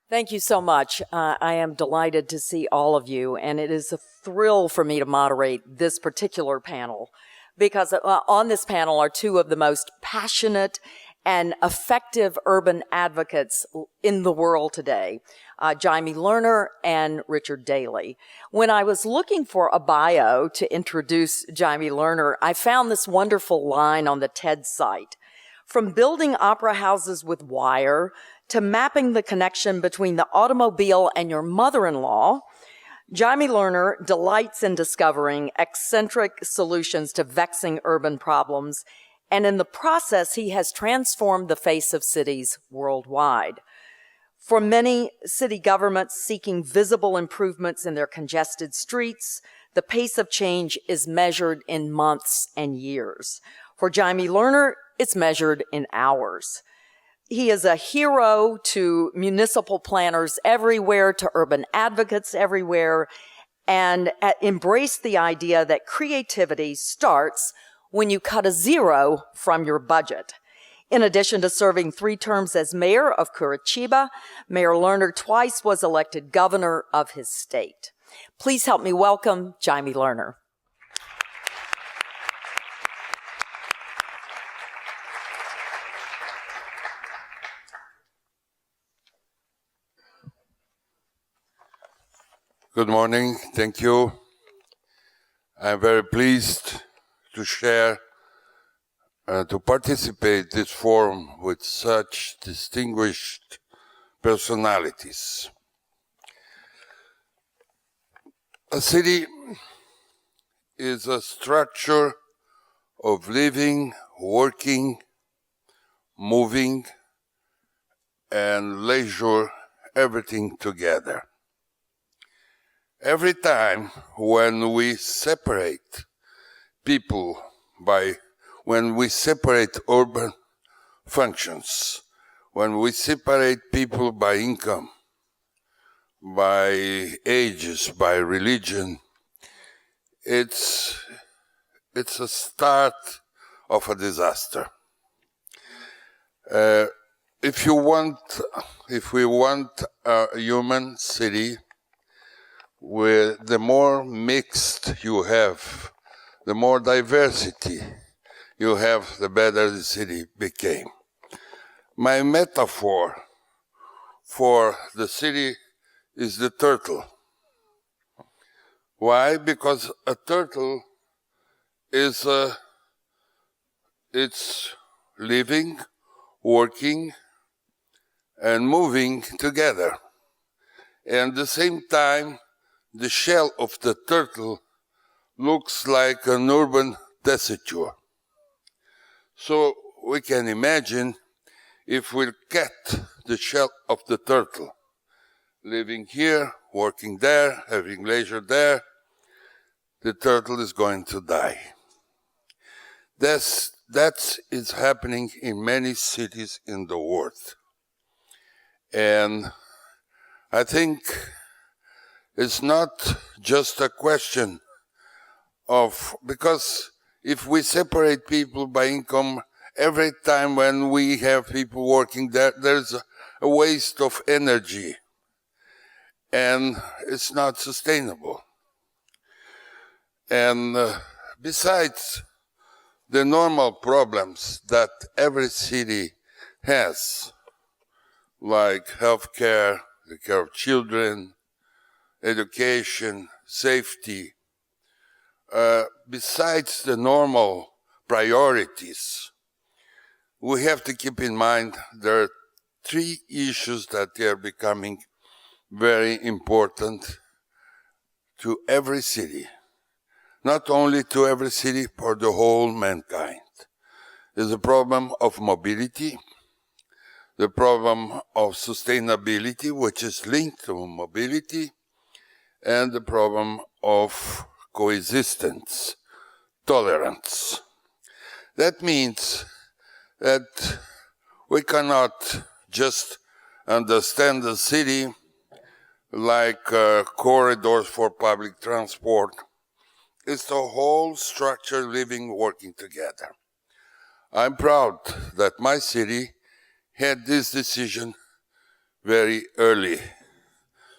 Thank you so much. I am delighted to see all of you, and it is a thrill for me to moderate this particular panel because on this panel are two of the most passionate and effective urban advocates in the world today, Jaime Lerner and Richard Daley. When I was looking for a bio to introduce Jaime Lerner, I found this wonderful line on the TED site. From building opera houses with wire to mapping the connection between the automobile and your mother-in-law, Jaime Lerner delights in discovering eccentric solutions to vexing urban problems, and in the process, he has transformed the face of cities worldwide. For many city governments seeking visible improvements in their congested streets, the pace of change is measured in months and years. For Jaime Lerner, it's measured in hours. He is a hero to municipal planners everywhere, to urban advocates everywhere, and embraced the idea that creativity starts when you cut a zero from your budget. In addition to serving 3 terms as mayor of Curitiba, Mayor Lerner twice was elected governor of his state. Please help me welcome Jaime Lerner. Good morning, thank you. I'm very pleased to share, to participate in this forum with such distinguished personalities. A city is a structure of living, working, moving, and leisure, everything together. Every time when we separate people when we separate urban functions, when we separate people by income, by ages, by religion, it's a start of a disaster. If we want a human city, where the more mixed you have, the more diversity you have, the better the city became. My metaphor for the city is the turtle. Why? Because a turtle is it's living, working, and moving together. And at the same time, the shell of the turtle looks like an urban tessiture. So we can imagine if we cut the shell of the turtle, living here, working there, having leisure there, the turtle is going to die. That is happening in many cities in the world. And I think it's not just a question of, because if we separate people by income, every time when we have people working there, there's a waste of energy, and it's not sustainable. And besides the normal problems that every city has, like healthcare, the care of children, education, safety, besides the normal priorities, we have to keep in mind there are 3 issues that are becoming very important to every city. Not only to every city, for the whole mankind. There's the problem of mobility, the problem of sustainability, which is linked to mobility, and the problem of coexistence, tolerance. That means that we cannot just understand the city like corridors for public transport. It's the whole structure living, working together. I'm proud that my city had this decision very early.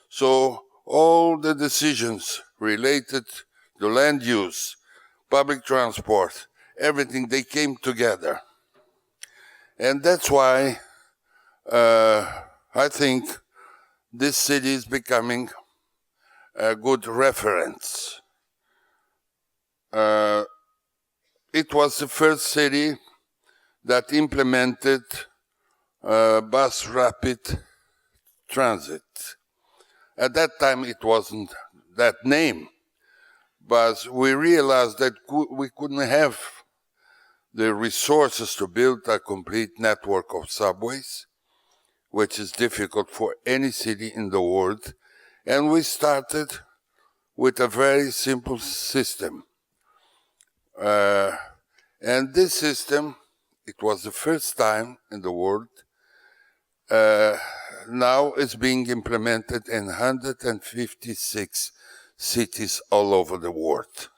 So all the decisions related to land use, public transport, everything, they came together. And that's why I think this city is becoming a good reference. It was the first city that implemented bus rapid transit. At that time, it wasn't that name, but we realized that we couldn't have the resources to build a complete network of subways, which is difficult for any city in the world. And we started with a very simple system. And this system, it was the first time in the world, now it's being implemented in 156 cities all over the world,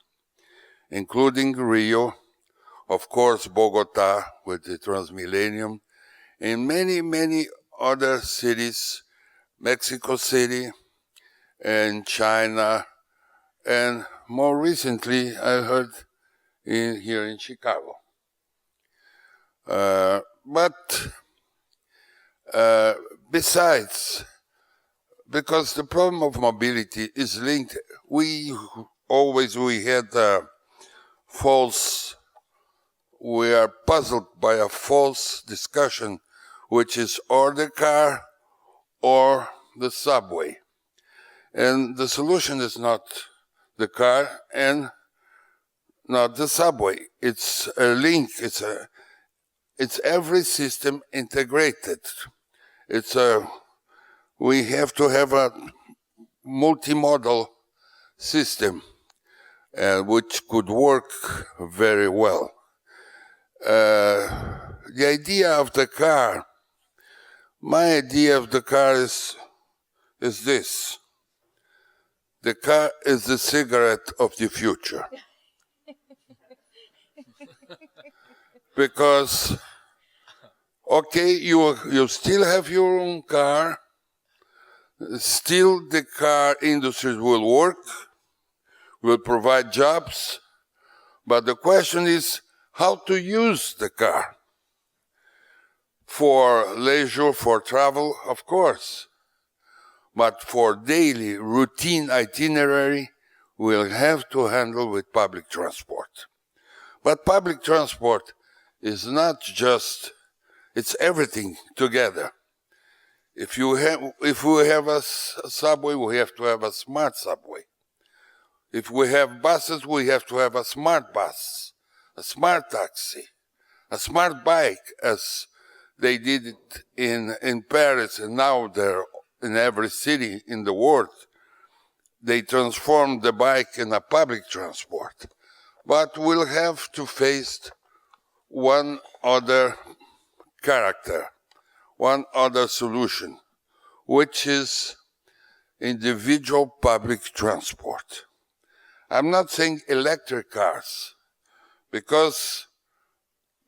including Rio, of course, Bogota with the Transmillennium, and many, many other cities, Mexico City and China, and more recently, I heard here in Chicago. Besides, because the problem of mobility is linked, we are puzzled by a false discussion, which is or the car or the subway. And the solution is not the car and not the subway. It's a link. It's every system integrated. We have to have a multimodal system which could work very well. The idea of the car, my idea of the car is this. The car is the cigarette of the future. Because, okay, you still have your own car, still the car industry will work, will provide jobs, but the question is how to use the car. For leisure, for travel, of course, but for daily routine itinerary, we'll have to handle with public transport. But public transport is not just, it's everything together. If we have a subway, we have to have a smart subway. If we have buses, we have to have a smart bus, a smart taxi, a smart bike, as they did it in Paris, and now they're in every city in the world. They transformed the bike in a public transport. But we'll have to face one other character, one other solution, which is individual public transport. I'm not saying electric cars, because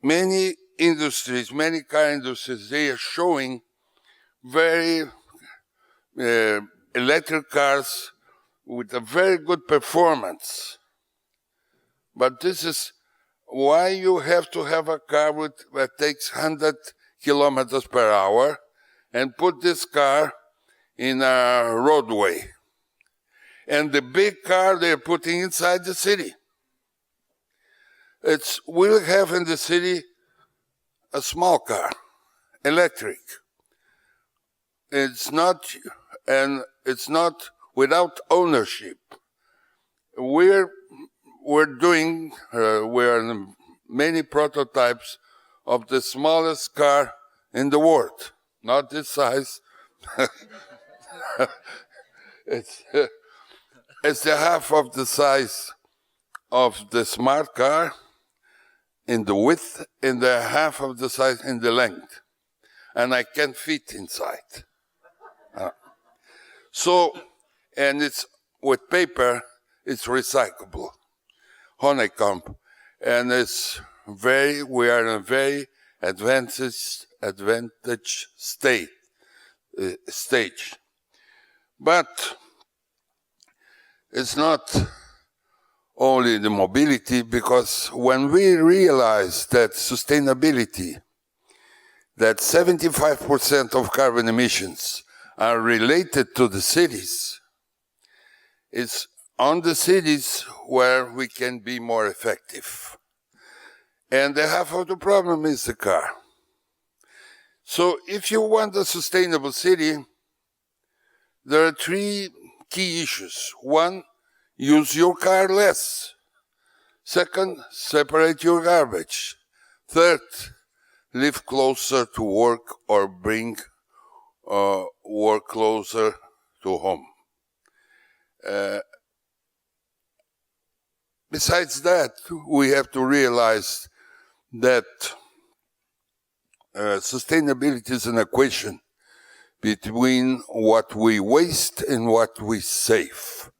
many industries, many car industries, they are showing very electric cars with a very good performance. But this is why you have to have a car that takes 100 kilometers per hour and put this car in a roadway. And the big car they're putting inside the city. We'll have in the city a small car, electric. It's not without ownership. We're in many prototypes of the smallest car in the world. Not this size. It's the half of the size of the smart car in the width and the half of the size in the length. And I can fit inside. And it's with paper, it's recyclable, honeycomb. And we are in a very advantaged state. stage. But it's not only the mobility, because when we realize that sustainability, that 75% of carbon emissions are related to the cities, it's on the cities where we can be more effective. And the half of the problem is the car. So if you want a sustainable city, there are three key issues. One, use your car less. Second, separate your garbage. Third, live closer to work or bring work closer to home. Besides that, we have to realize that sustainability is an equation between what we waste and what we save.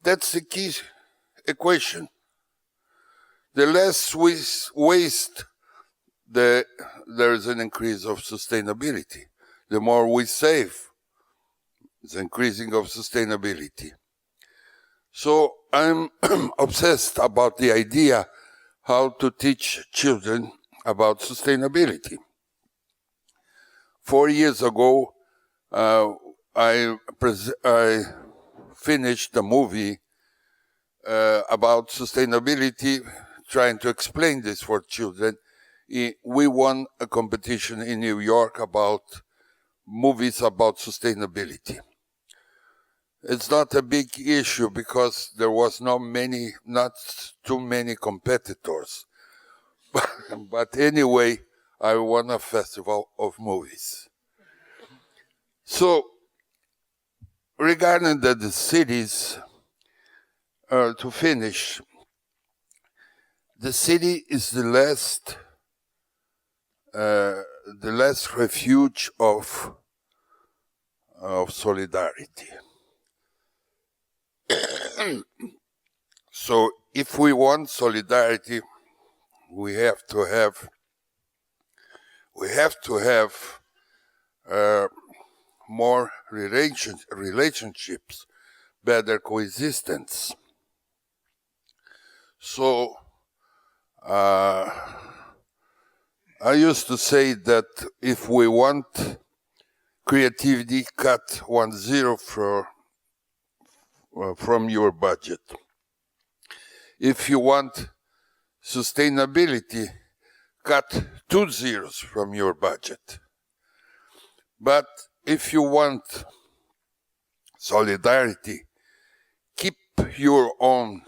That's the key equation. The less we waste, there is an increase of sustainability. The more we save, it's increasing of sustainability. So I'm obsessed about the idea how to teach children about sustainability. 4 years ago, I finished a movie about sustainability, trying to explain this for children. We won a competition in New York about movies about sustainability. It's not a big issue because there was not too many competitors. But anyway, I won a festival of movies. So, regarding the cities, to finish, the city is the last refuge of solidarity. So if we want solidarity, we have to have more relationships, better coexistence. So I used to say that if we want creativity, cut 10 from your budget. If you want sustainability, cut 2 zeros from your budget. But if you want solidarity, keep your own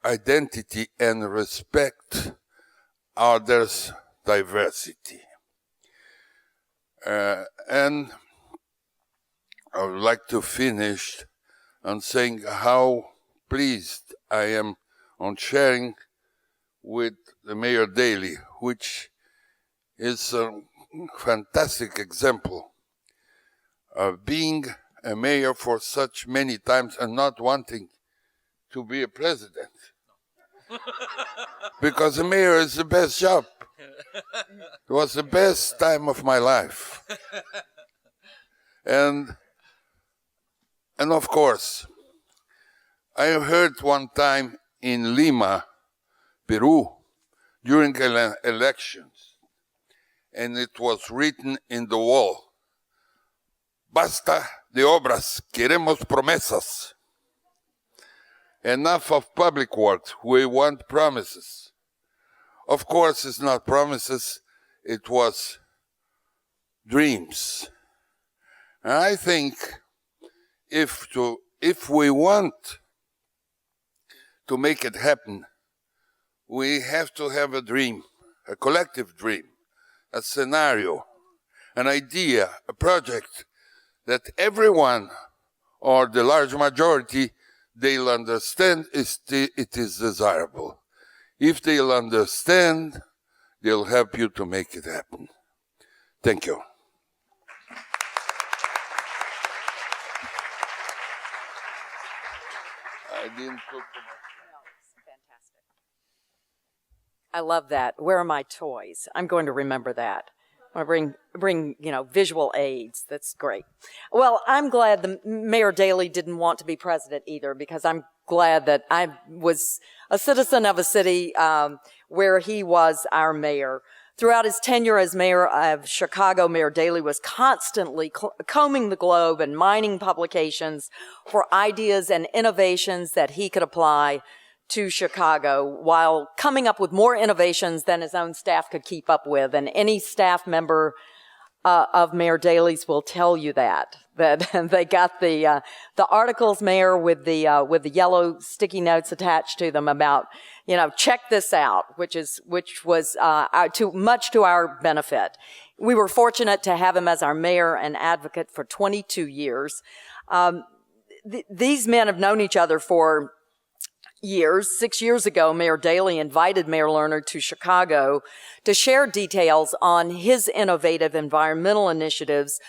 identity and respect others' diversity. And I would like to finish on saying how pleased I am on sharing with the Mayor Daley, which is a fantastic example of being a mayor for such many times and not wanting to be a president. Because a mayor is the best job. It was the best time of my life. And of course, I heard one time in Lima, Peru, during elections, and it was written in the wall, "Basta de obras, queremos promesas." Enough of public works, we want promises. Of course, it's not promises, it was dreams. And I think if we want to make it happen, we have to have a dream, a collective dream, a scenario, an idea, a project that everyone, or the large majority, they'll understand it is desirable. If they'll understand, they'll help you to make it happen. Thank you. I didn't talk too much. Fantastic. I love that. Where are my toys? I'm going to remember that. I bring visual aids. That's great. Well, I'm glad the Mayor Daley didn't want to be president either, because I'm glad that I was a citizen of a city where he was our mayor. Throughout his tenure as mayor of Chicago, Mayor Daley was constantly combing the globe and mining publications for ideas and innovations that he could apply to Chicago, while coming up with more innovations than his own staff could keep up with. And any staff member of Mayor Daley's will tell you that they got the articles, Mayor, with the yellow sticky notes attached to them about, check this out, which was much to our benefit. We were fortunate to have him as our mayor and advocate for 22 years. These men have known each other for years. 6 years ago, Mayor Daley invited Mayor Lerner to Chicago to share details on his innovative environmental initiatives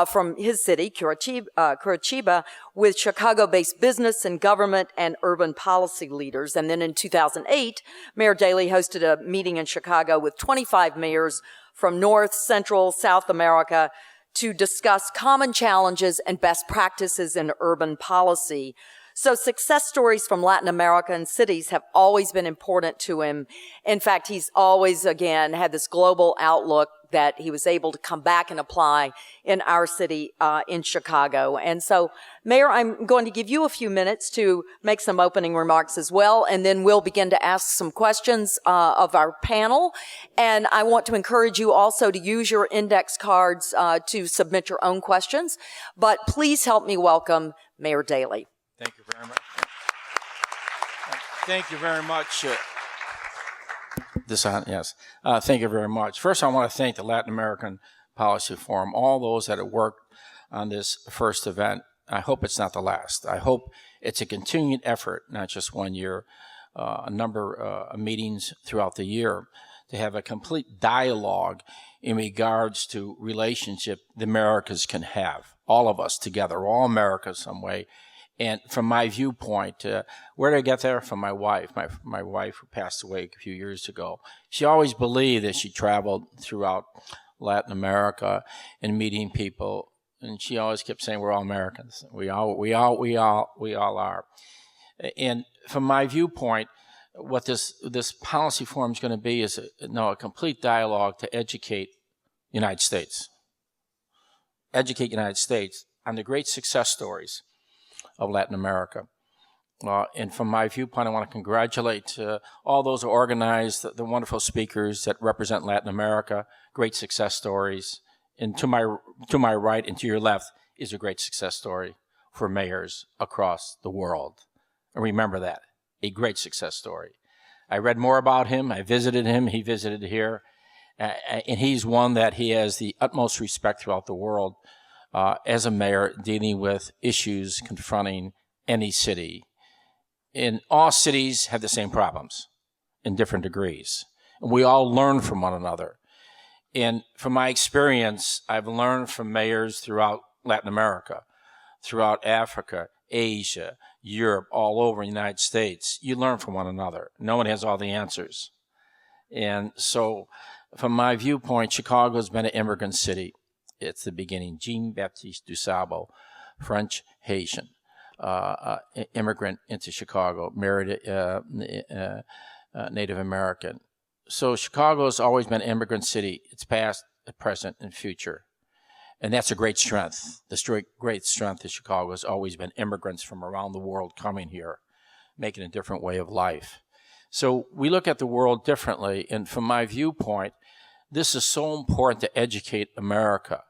from his city, Curitiba, with Chicago-based business and government and urban policy leaders. And then in 2008, Mayor Daley hosted a meeting in Chicago with 25 mayors from North, Central, South America to discuss common challenges and best practices in urban policy. So success stories from Latin America and cities have always been important to him. In fact, he's always, again, had this global outlook that he was able to come back and apply in our city, in Chicago. And so, Mayor, I'm going to give you a few minutes to make some opening remarks as well, and then we'll begin to ask some questions of our panel. And I want to encourage you also to use your index cards to submit your own questions. But please help me welcome Mayor Daley. Thank you very much. Thank you very much. Thank you very much. First, I want to thank the Latin American Policy Forum, all those that have worked on this first event. I hope it's not the last. I hope it's a continued effort, not just 1 year, a number of meetings throughout the year, to have a complete dialogue in regards to relationship the Americas can have, all of us together, all Americas some way. And from my viewpoint, where did I get there? From my wife. My wife, who passed away a few years ago. She always believed that she traveled throughout Latin America and meeting people, and she always kept saying, "We're all Americans. We all are." And from my viewpoint, what this policy forum is going to be is a complete dialogue to educate the United States. Educate the United States on the great success stories of Latin America. And from my viewpoint, I want to congratulate all those who organized, the wonderful speakers that represent Latin America, great success stories. And to my right and to your left is a great success story for mayors across the world. And remember that, a great success story. I read more about him. I visited him. He visited here. And he's one that he has the utmost respect throughout the world as a mayor dealing with issues confronting any city. And all cities have the same problems in different degrees. And we all learn from one another. And from my experience, I've learned from mayors throughout Latin America, throughout Africa, Asia, Europe, all over the United States. You learn from one another. No one has all the answers. And so from my viewpoint, Chicago has been an immigrant city. It's the beginning. Jean-Baptiste Dusable, French Haitian, immigrant into Chicago, married Native American. So Chicago has always been an immigrant city. It's past, present, and future. And that's a great strength. The great strength of Chicago has always been immigrants from around the world coming here, making a different way of life. So we look at the world differently, and from my viewpoint, this is so important to educate America.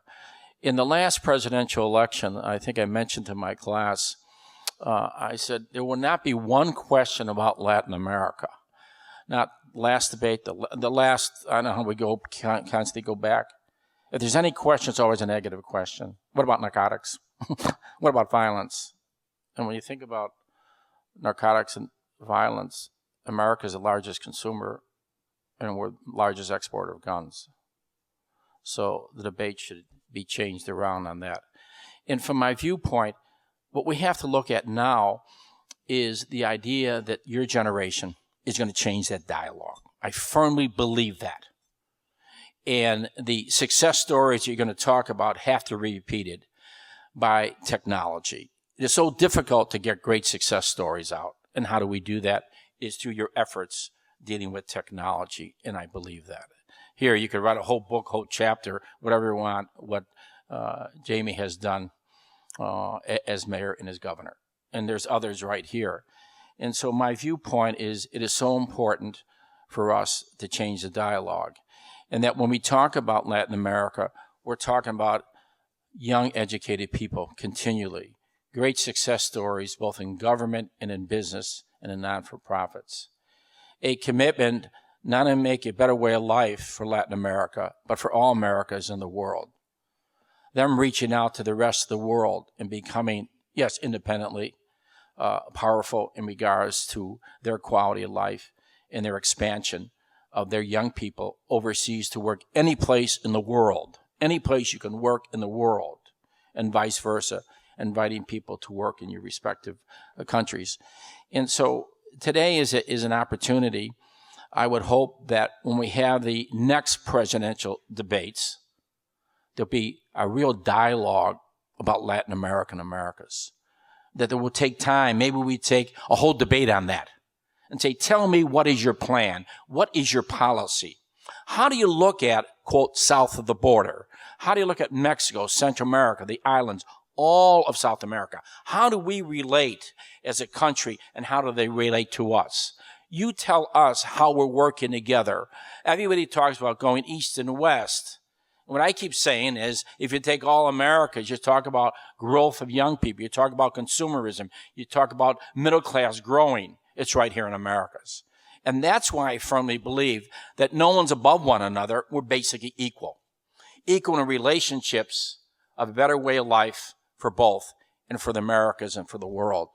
In the last presidential election, I think I mentioned to my class, I said, there will not be one question about Latin America. Not last debate, the last, I don't know how we constantly go back. If there's any question, it's always a negative question. What about narcotics? What about violence? And when you think about narcotics and violence, America is the largest consumer and we're the largest exporter of guns. So the debate should be changed around on that. And from my viewpoint, what we have to look at now is the idea that your generation is going to change that dialogue. I firmly believe that. And the success stories you're going to talk about have to be repeated by technology. It is so difficult to get great success stories out. And how do we do that? Is through your efforts dealing with technology. And I believe that. Here, you could write a whole book, whole chapter, whatever you want, what Jaime has done as mayor and as governor. And there's others right here. And so my viewpoint is it is so important for us to change the dialogue. And that when we talk about Latin America, we're talking about young, educated people continually. Great success stories, both in government and in business and in non-for-profits. A commitment not only to make a better way of life for Latin America, but for all Americas in the world. Them reaching out to the rest of the world and becoming, yes, independently powerful in regards to their quality of life and their expansion of their young people overseas to work any place in the world, any place you can work in the world, and vice versa, inviting people to work in your respective countries. And so today is an opportunity. I would hope that when we have the next presidential debates, there'll be a real dialogue about Latin America and Americas. That it will take time. Maybe we take a whole debate on that and say, tell me, what is your plan? What is your policy? How do you look at, quote, south of the border? How do you look at Mexico, Central America, the islands, all of South America? How do we relate as a country, and how do they relate to us? You tell us how we're working together. Everybody talks about going east and west. What I keep saying is, if you take all Americas, you talk about growth of young people, you talk about consumerism, you talk about middle class growing, it's right here in Americas. And that's why I firmly believe that no one's above one another. We're basically equal. Equal in relationships of a better way of life for both, and for the Americas and for the world.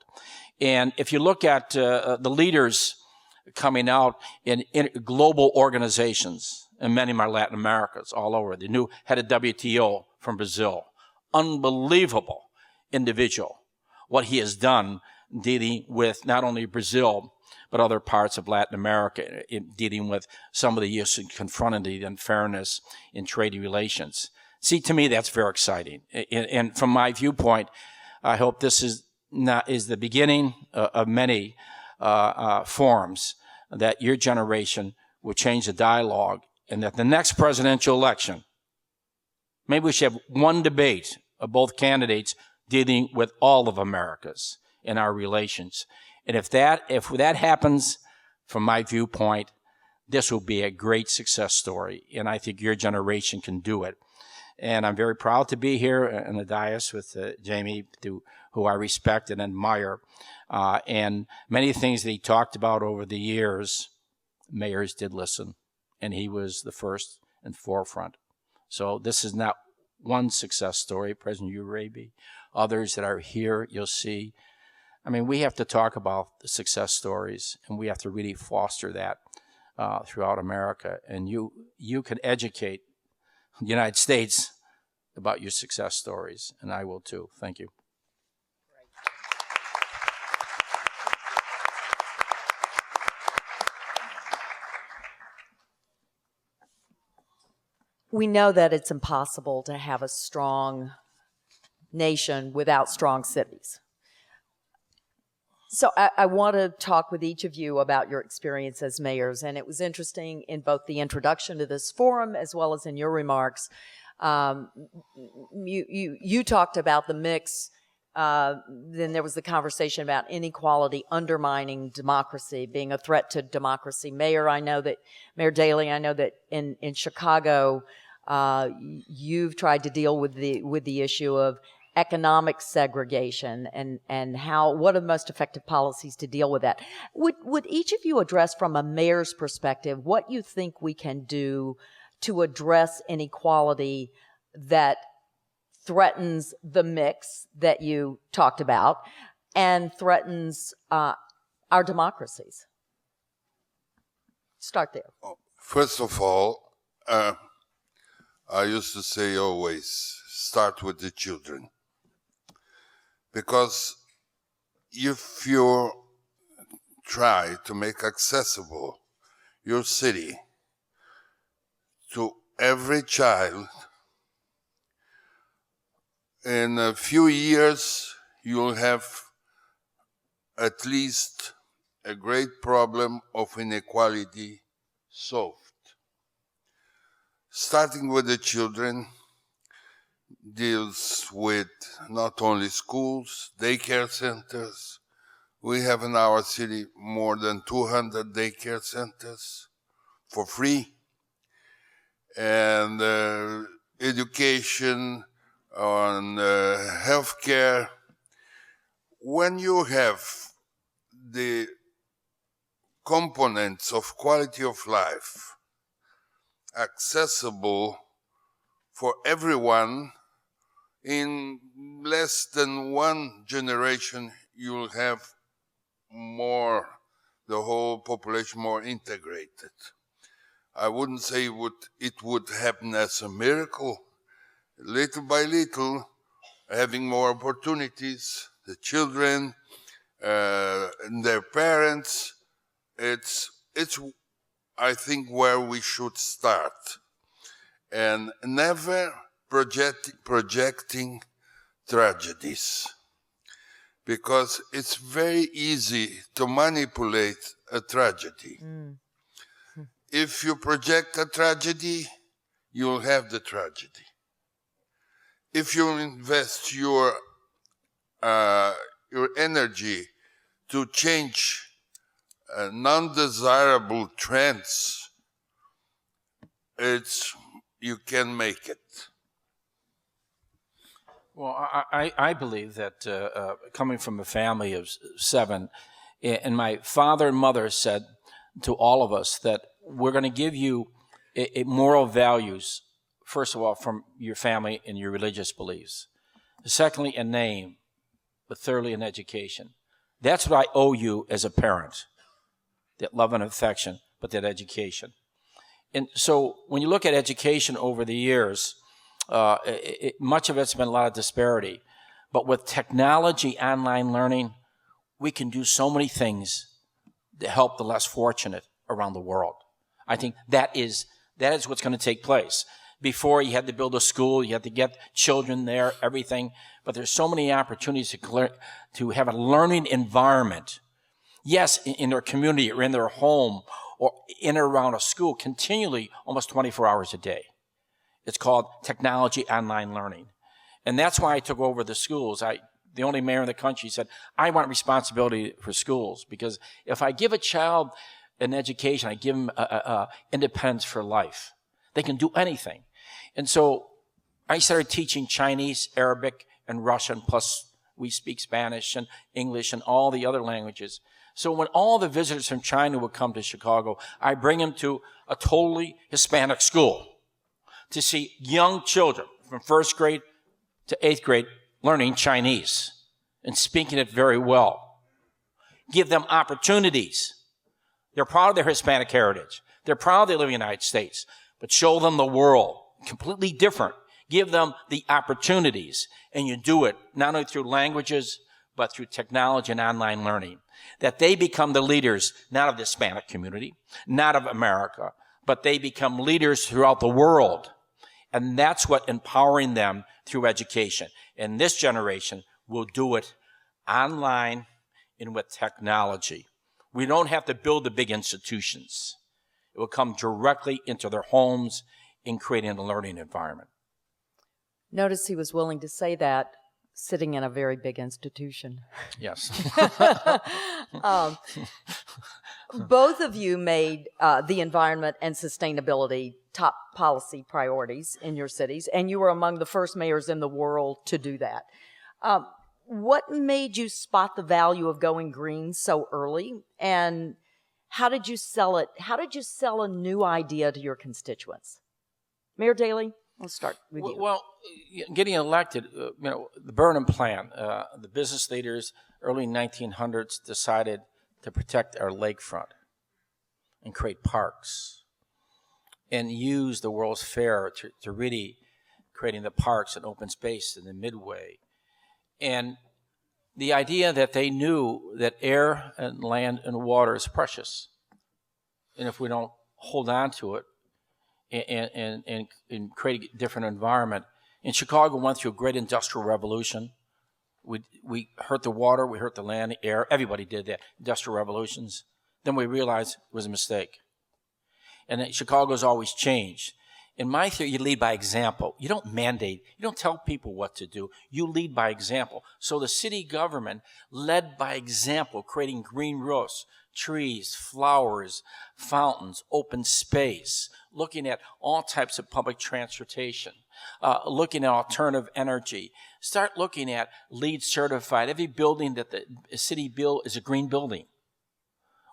And if you look at the leaders coming out in global organizations, and many of them are Latin Americas all over, the new head of WTO from Brazil, unbelievable individual, what he has done dealing with not only Brazil, but other parts of Latin America, dealing with some of the issues confronting the unfairness in trade relations. See, to me, that's very exciting. And from my viewpoint, I hope this is the beginning of many forums that your generation will change the dialogue, and that the next presidential election, maybe we should have one debate of both candidates dealing with all of Americas in our relations. And if that happens, from my viewpoint, this will be a great success story. And I think your generation can do it. And I'm very proud to be here in the dais with Jaime, who I respect and admire. And many things that he talked about over the years, mayors did listen. And he was the first and forefront. So this is not one success story, President Uribe. Others that are here, you'll see. I mean, we have to talk about the success stories, and we have to really foster that throughout America. And you can educate the United States about your success stories, and I will too. Thank you. We know that it's impossible to have a strong nation without strong cities. So I want to talk with each of you about your experience as mayors, and it was interesting in both the introduction to this forum as well as in your remarks. You talked about the mix. Then there was the conversation about inequality undermining democracy, being a threat to democracy. Mayor Daley, I know that in Chicago, you've tried to deal with the issue of economic segregation and what are the most effective policies to deal with that. Would each of you address from a mayor's perspective what you think we can do to address inequality that threatens the mix that you talked about and threatens our democracies? Start there. First of all, I used to say always, start with the children. Because if you try to make accessible your city to every child, in a few years, you'll have at least a great problem of inequality solved. Starting with the children, deals with not only schools, daycare centers. We have in our city more than 200 daycare centers for free. And education, on healthcare. When you have the components of quality of life accessible for everyone, in less than one generation, you'll have the whole population more integrated. I wouldn't say it would happen as a miracle. Little by little, having more opportunities, the children and their parents, it's I think where we should start. And never projecting tragedies, because it's very easy to manipulate a tragedy. If you project a tragedy, you'll have the tragedy. If you invest your energy to change non-desirable trends, you can make it. Well, I believe that coming from a family of 7, and my father and mother said to all of us that we're going to give you moral values, first of all, from your family and your religious beliefs. Secondly, a name, but thirdly, an education. That's what I owe you as a parent, that love and affection, but that education. And so when you look at education over the years, much of it's been a lot of disparity. But with technology, online learning, we can do so many things to help the less fortunate around the world. I think that is what's going to take place. Before, you had to build a school, you had to get children there, everything. But there's so many opportunities to have a learning environment. Yes, in their community or in their home or in or around a school, continually, almost 24 hours a day. It's called technology online learning. And that's why I took over the schools. The only mayor in the country said, I want responsibility for schools, because if I give a child an education, I give them independence for life. They can do anything. And so I started teaching Chinese, Arabic, and Russian, plus we speak Spanish and English and all the other languages. So when all the visitors from China would come to Chicago, I bring them to a totally Hispanic school to see young children from 1st grade to 8th grade learning Chinese and speaking it very well. Give them opportunities. They're proud of their Hispanic heritage. They're proud they live in the United States, but show them the world, completely different. Give them the opportunities, and you do it not only through languages, but through technology and online learning, that they become the leaders, not of the Hispanic community, not of America, but they become leaders throughout the world. And that's what empowering them through education. And this generation will do it online and with technology. We don't have to build the big institutions. It will come directly into their homes in creating a learning environment. Notice he was willing to say that sitting in a very big institution. Yes. Both of you made the environment and sustainability top policy priorities in your cities, and you were among the first mayors in the world to do that. What made you spot the value of going green so early, and how did you sell it? How did you sell a new idea to your constituents? Mayor Daley, let's start with you. Well, getting elected, the Burnham Plan, the business leaders, early 1900s, decided to protect our lakefront and create parks and use the World's Fair to really creating the parks and open space in the Midway. And the idea that they knew that air and land and water is precious. And if we don't hold on to it and create a different environment. In Chicago, went through a great industrial revolution. We hurt the water, we hurt the land, the air. Everybody did that. Industrial revolutions. Then we realized it was a mistake. And Chicago's always changed. In my theory, you lead by example. You don't mandate. You don't tell people what to do. You lead by example. So the city government led by example, creating green roofs, trees, flowers, fountains, open space, looking at all types of public transportation, looking at alternative energy. Start looking at LEED certified. Every building that the city built is a green building.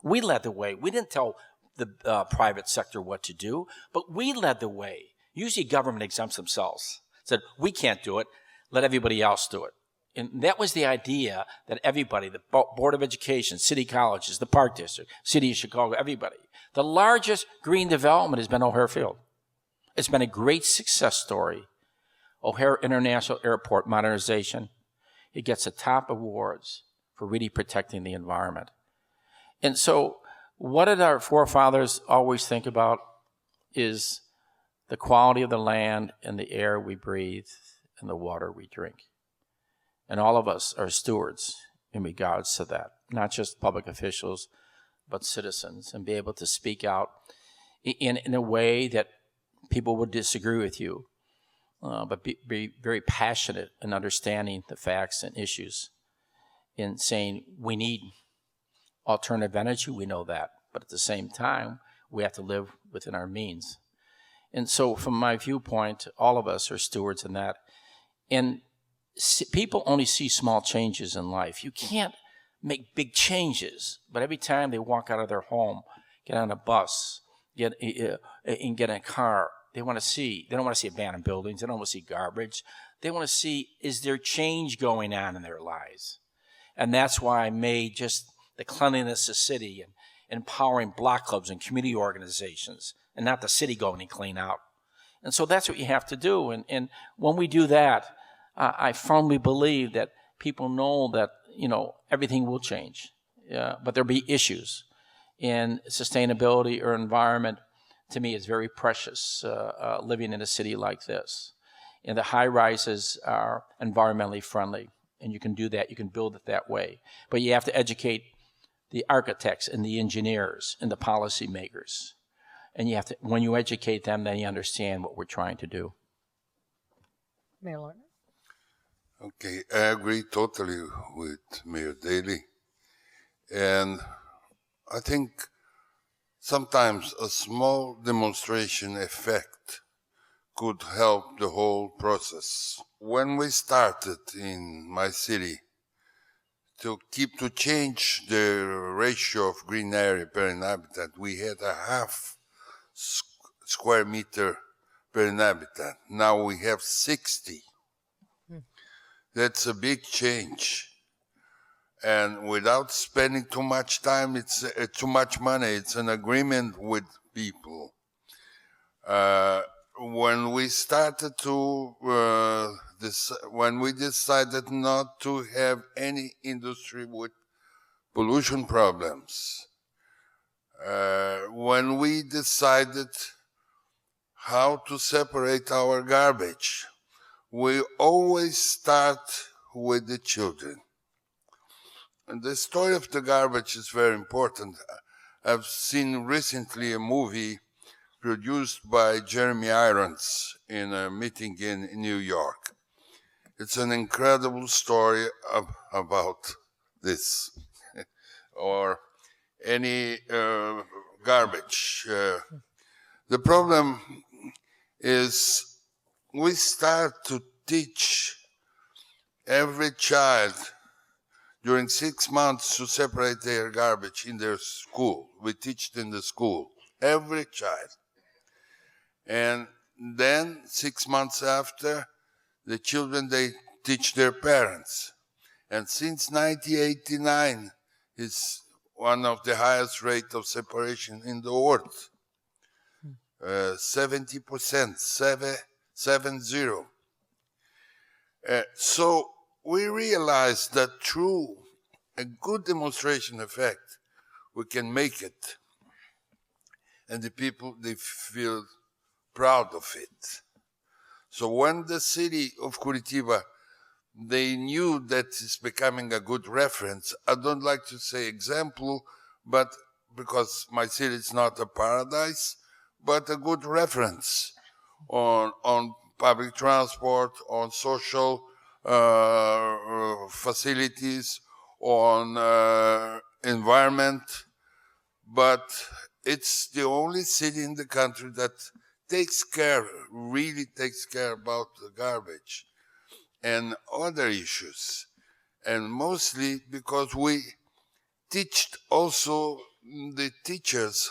We led the way. We didn't tell the private sector what to do, but we led the way. Usually government exempts themselves. Said, we can't do it, let everybody else do it. And that was the idea that everybody, the Board of Education, city colleges, the Park District, City of Chicago, everybody. The largest green development has been O'Hare Field. It's been a great success story. O'Hare International Airport modernization. It gets the top awards for really protecting the environment. And so what did our forefathers always think about is the quality of the land and the air we breathe and the water we drink. And all of us are stewards in regards to that, not just public officials, but citizens, and be able to speak out in a way that people would disagree with you, but be very passionate in understanding the facts and issues, in saying we need alternative energy, we know that, but at the same time, we have to live within our means. And so from my viewpoint, all of us are stewards in that. And people only see small changes in life. You can't make big changes, but every time they walk out of their home, get on a bus, get in a car, they don't want to see abandoned buildings, they don't want to see garbage. They want to see, is there change going on in their lives? And that's why I made just the cleanliness of the city and empowering block clubs and community organizations, and not the city going and clean out. And so that's what you have to do. And when we do that, I firmly believe that people know that, everything will change, but there'll be issues. And sustainability or environment, to me, is very precious, living in a city like this. And the high rises are environmentally friendly, and you can do that. You can build it that way. But you have to educate the architects and the engineers and the policymakers. And you have to, when you educate them, then you understand what we're trying to do. Mayor Lerner? Okay, I agree totally with Mayor Daley. And I think sometimes a small demonstration effect could help the whole process. When we started in my city to change the ratio of green area per inhabitant, we had a half square meter per inhabitant. Now we have 60. That's a big change. And without spending too much time, it's too much money. It's an agreement with people. When we started to, when we decided not to have any industry with pollution problems, when we decided how to separate our garbage, we always start with the children. And the story of the garbage is very important. I've seen recently a movie produced by Jeremy Irons in a meeting in New York. It's an incredible story about this, or any garbage. The problem is we start to teach every child during 6 months to separate their garbage in their school. We teach it in the school, every child. And then 6 months after, the children, they teach their parents. And since 1989, it's one of the highest rate of separation in the world. 70%, 70. So we realized that through a good demonstration effect, we can make it. And the people, they feel proud of it. So when the city of Curitiba, they knew that it's becoming a good reference. I don't like to say example, but because my city is not a paradise, but a good reference on public transport, on social facilities, on environment. But it's the only city in the country that really takes care about the garbage and other issues. And mostly because we teach also the teachers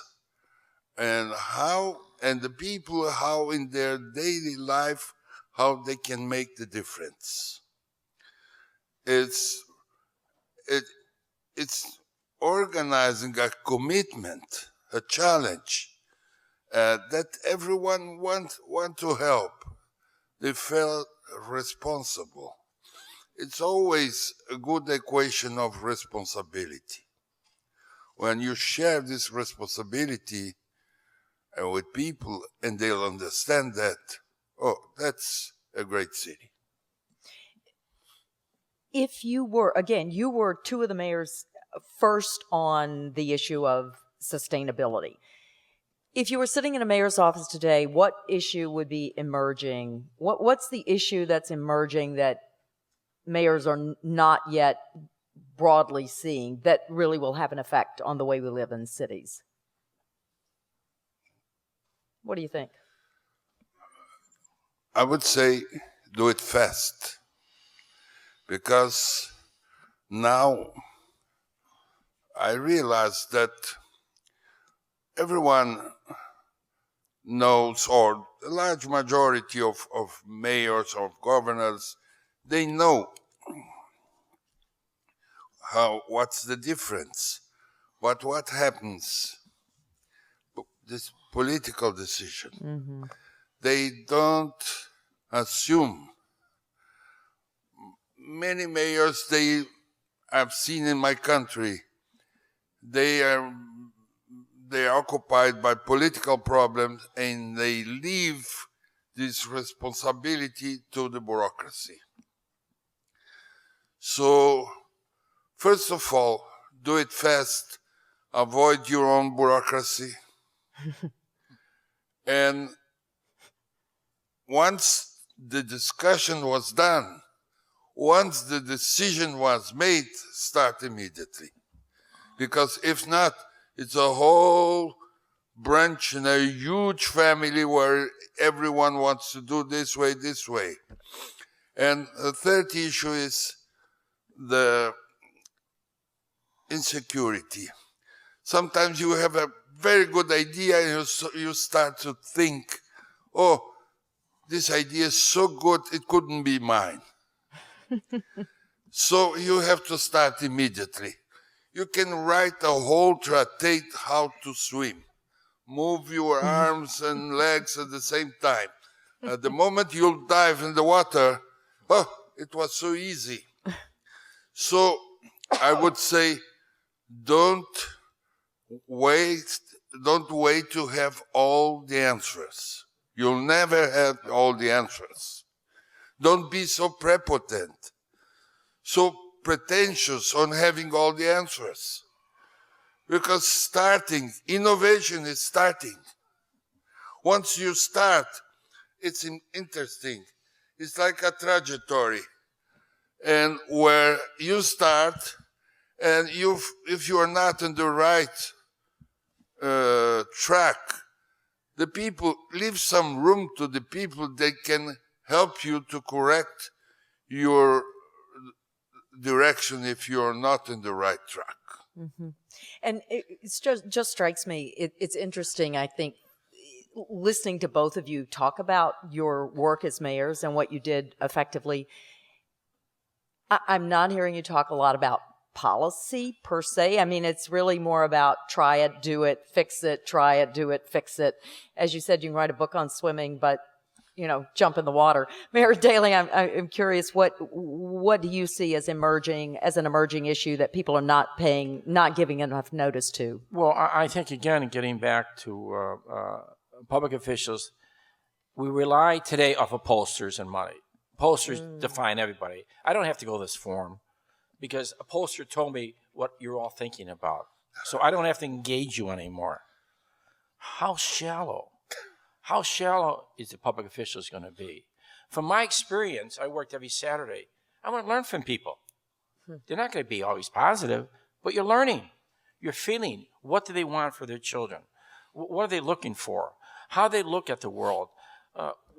and the people how in their daily life, how they can make the difference. It's organizing a commitment, a challenge, that everyone want to help. They felt responsible. It's always a good equation of responsibility. When you share this responsibility with people and they'll understand that, oh, that's a great city. If you were, again, you were two of the mayors first on the issue of sustainability. If you were sitting in a mayor's office today, what issue would be emerging? What's the issue that's emerging that mayors are not yet broadly seeing that really will have an effect on the way we live in cities? What do you think? I would say do it fast, because now I realize that everyone knows, or a large majority of mayors or governors, they know what's the difference, what happens, this political decision. Mm-hmm. They don't assume. Many mayors I've seen in my country, they are occupied by political problems and they leave this responsibility to the bureaucracy. So, first of all, do it fast, avoid your own bureaucracy. And once the discussion was done, once the decision was made, start immediately. Because if not, it's a whole branch in a huge family where everyone wants to do this way. And the third issue is the insecurity. Sometimes you have a very good idea and you start to think, oh, this idea is so good, it couldn't be mine. So you have to start immediately. You can write a whole tractate how to swim. Move your arms and legs at the same time. At the moment you'll dive in the water, oh, it was so easy. So I would say don't wait to have all the answers. You'll never have all the answers. Don't be so prepotent, so pretentious on having all the answers. Because innovation is starting. Once you start, it's interesting. It's like a trajectory. And where you start, and if you are not on the right track, the people leave some room to the people that can help you to correct your direction if you're not in the right track. Mm-hmm. And it just strikes me, it's interesting, I think, listening to both of you talk about your work as mayors and what you did effectively. I'm not hearing you talk a lot about policy per se. I mean, it's really more about try it, do it, fix it, try it, do it, fix it. As you said, you can write a book on swimming, but jump in the water. Mayor Daley, I'm curious, what do you see as an emerging issue that people are not giving enough notice to? Well, I think, again, getting back to public officials, We rely today off of pollsters and money. Pollsters define everybody. I don't have to go this forum because a pollster told me what you're all thinking about. So I don't have to engage you anymore. How shallow is the public officials going to be? From my experience, I worked every Saturday. I want to learn from people. They're not going to be always positive, but you're learning. You're feeling. What do they want for their children? What are they looking for? How they look at the world.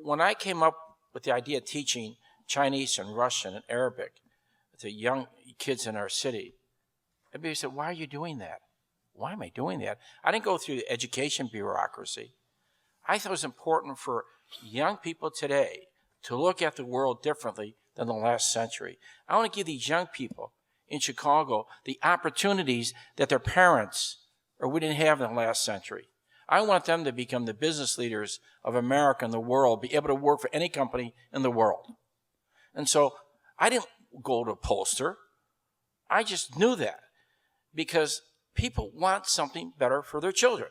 When I came up with the idea of teaching Chinese and Russian and Arabic to young kids in our city, everybody said, why are you doing that? Why am I doing that? I didn't go through the education bureaucracy. I thought it was important for young people today to look at the world differently than the last century. I want to give these young people in Chicago the opportunities that their parents or we didn't have in the last century. I want them to become the business leaders of America and the world, be able to work for any company in the world. And so I didn't go to a pollster. I just knew that because people want something better for their children.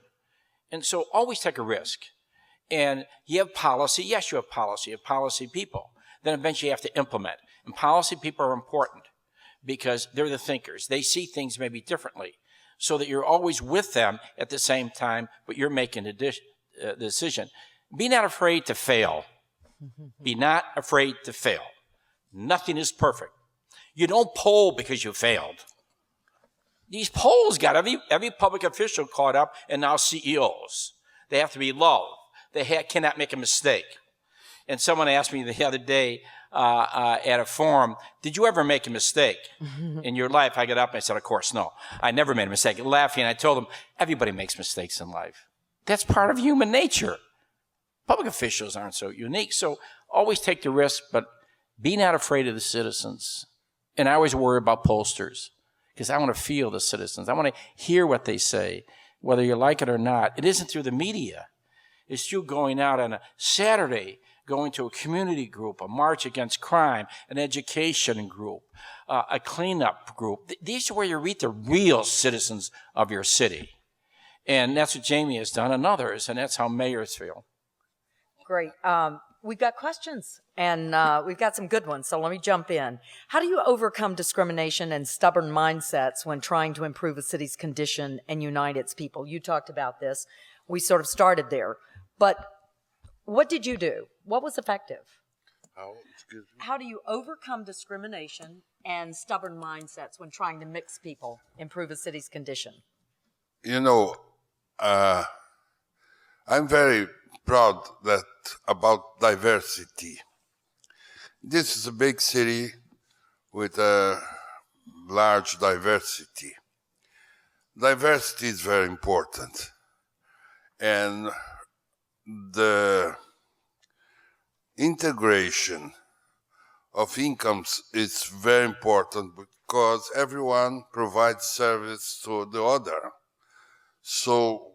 And so always take a risk. And you have policy. Yes, you have policy. You have policy people. Then eventually you have to implement. And policy people are important because they're the thinkers. They see things maybe differently so that you're always with them at the same time, but you're making a decision. Be not afraid to fail. Be not afraid to fail. Nothing is perfect. You don't poll because you failed. These polls got every public official caught up, and now CEOs. They have to be loved. They cannot make a mistake. And someone asked me the other day at a forum, did you ever make a mistake in your life? I got up and I said, of course, no. I never made a mistake. Laughing, I told them, everybody makes mistakes in life. That's part of human nature. Public officials aren't so unique. So always take the risk, but be not afraid of the citizens. And I always worry about pollsters because I want to feel the citizens. I want to hear what they say, whether you like it or not. It isn't through the media. It's through going out on a Saturday, going to a community group, a march against crime, an education group, a cleanup group. These are where you meet the real citizens of your city. And that's what Jaime has done and others, and that's how mayors feel. Great. We've got questions, and we've got some good ones, so let me jump in. How do you overcome discrimination and stubborn mindsets when trying to improve a city's condition and unite its people? You talked about this. We sort of started there. But what did you do? What was effective? How do you overcome discrimination and stubborn mindsets when trying to mix people, improve a city's condition? You know, I'm very proud about diversity. This is a big city with a large diversity. Diversity is very important. And the integration of incomes is very important because everyone provides service to the other. So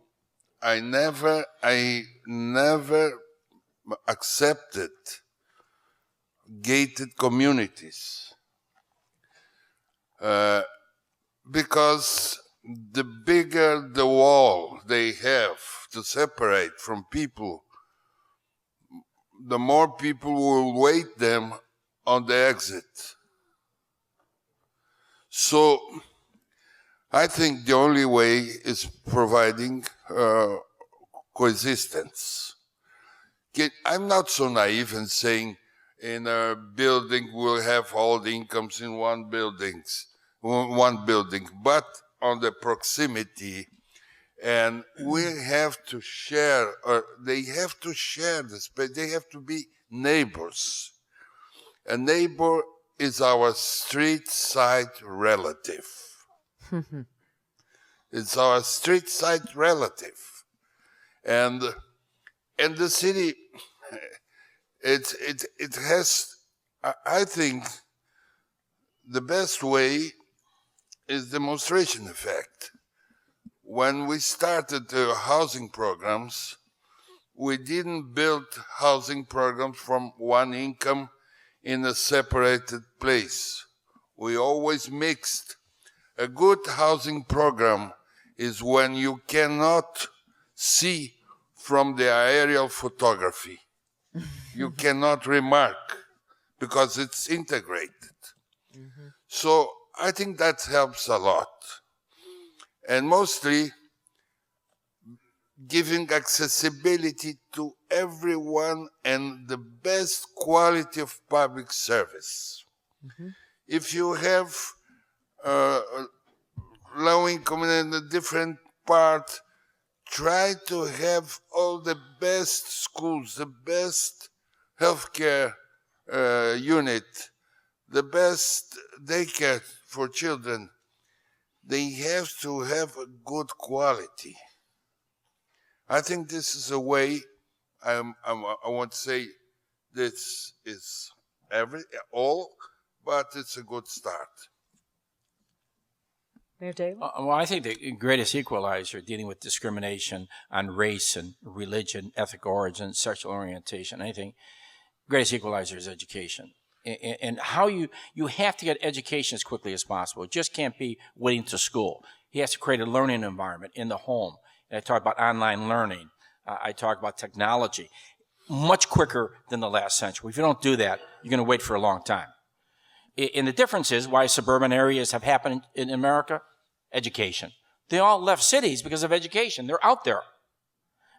I never accepted gated communities because the bigger the wall they have to separate from people, the more people will wait them on the exit. So I think the only way is providing coexistence. I'm not so naive in saying in a building we'll have all the incomes in one building, but on the proximity, and we have to share, or they have to share the space, they have to be neighbors. A neighbor is our street side relative. It's our street side relative. And the city, it has, I think, the best way is demonstration effect. When we started the housing programs, we didn't build housing programs from one income in a separated place. We always mixed. A good housing program is when you cannot see from the aerial photography. you cannot remark because it's integrated. So I think that helps a lot. And mostly giving accessibility to everyone and the best quality of public service. If you have low income in a different part, try to have all the best schools, the best healthcare unit, the best daycare for children. They have to have a good quality. I think this is a way. I won't say this is all, but it's a good start. Mayor Daley? Well, I think the greatest equalizer dealing with discrimination on race and religion, ethnic origin, sexual orientation, anything, greatest equalizer is education. And how you have to get education as quickly as possible. It just can't be waiting to school. He has to create a learning environment in the home. And I talk about online learning. I talk about technology. Much quicker than the last century. If you don't do that, you're going to wait for a long time. And the difference is why suburban areas have happened in America. Education. They all left cities because of education. They're out there.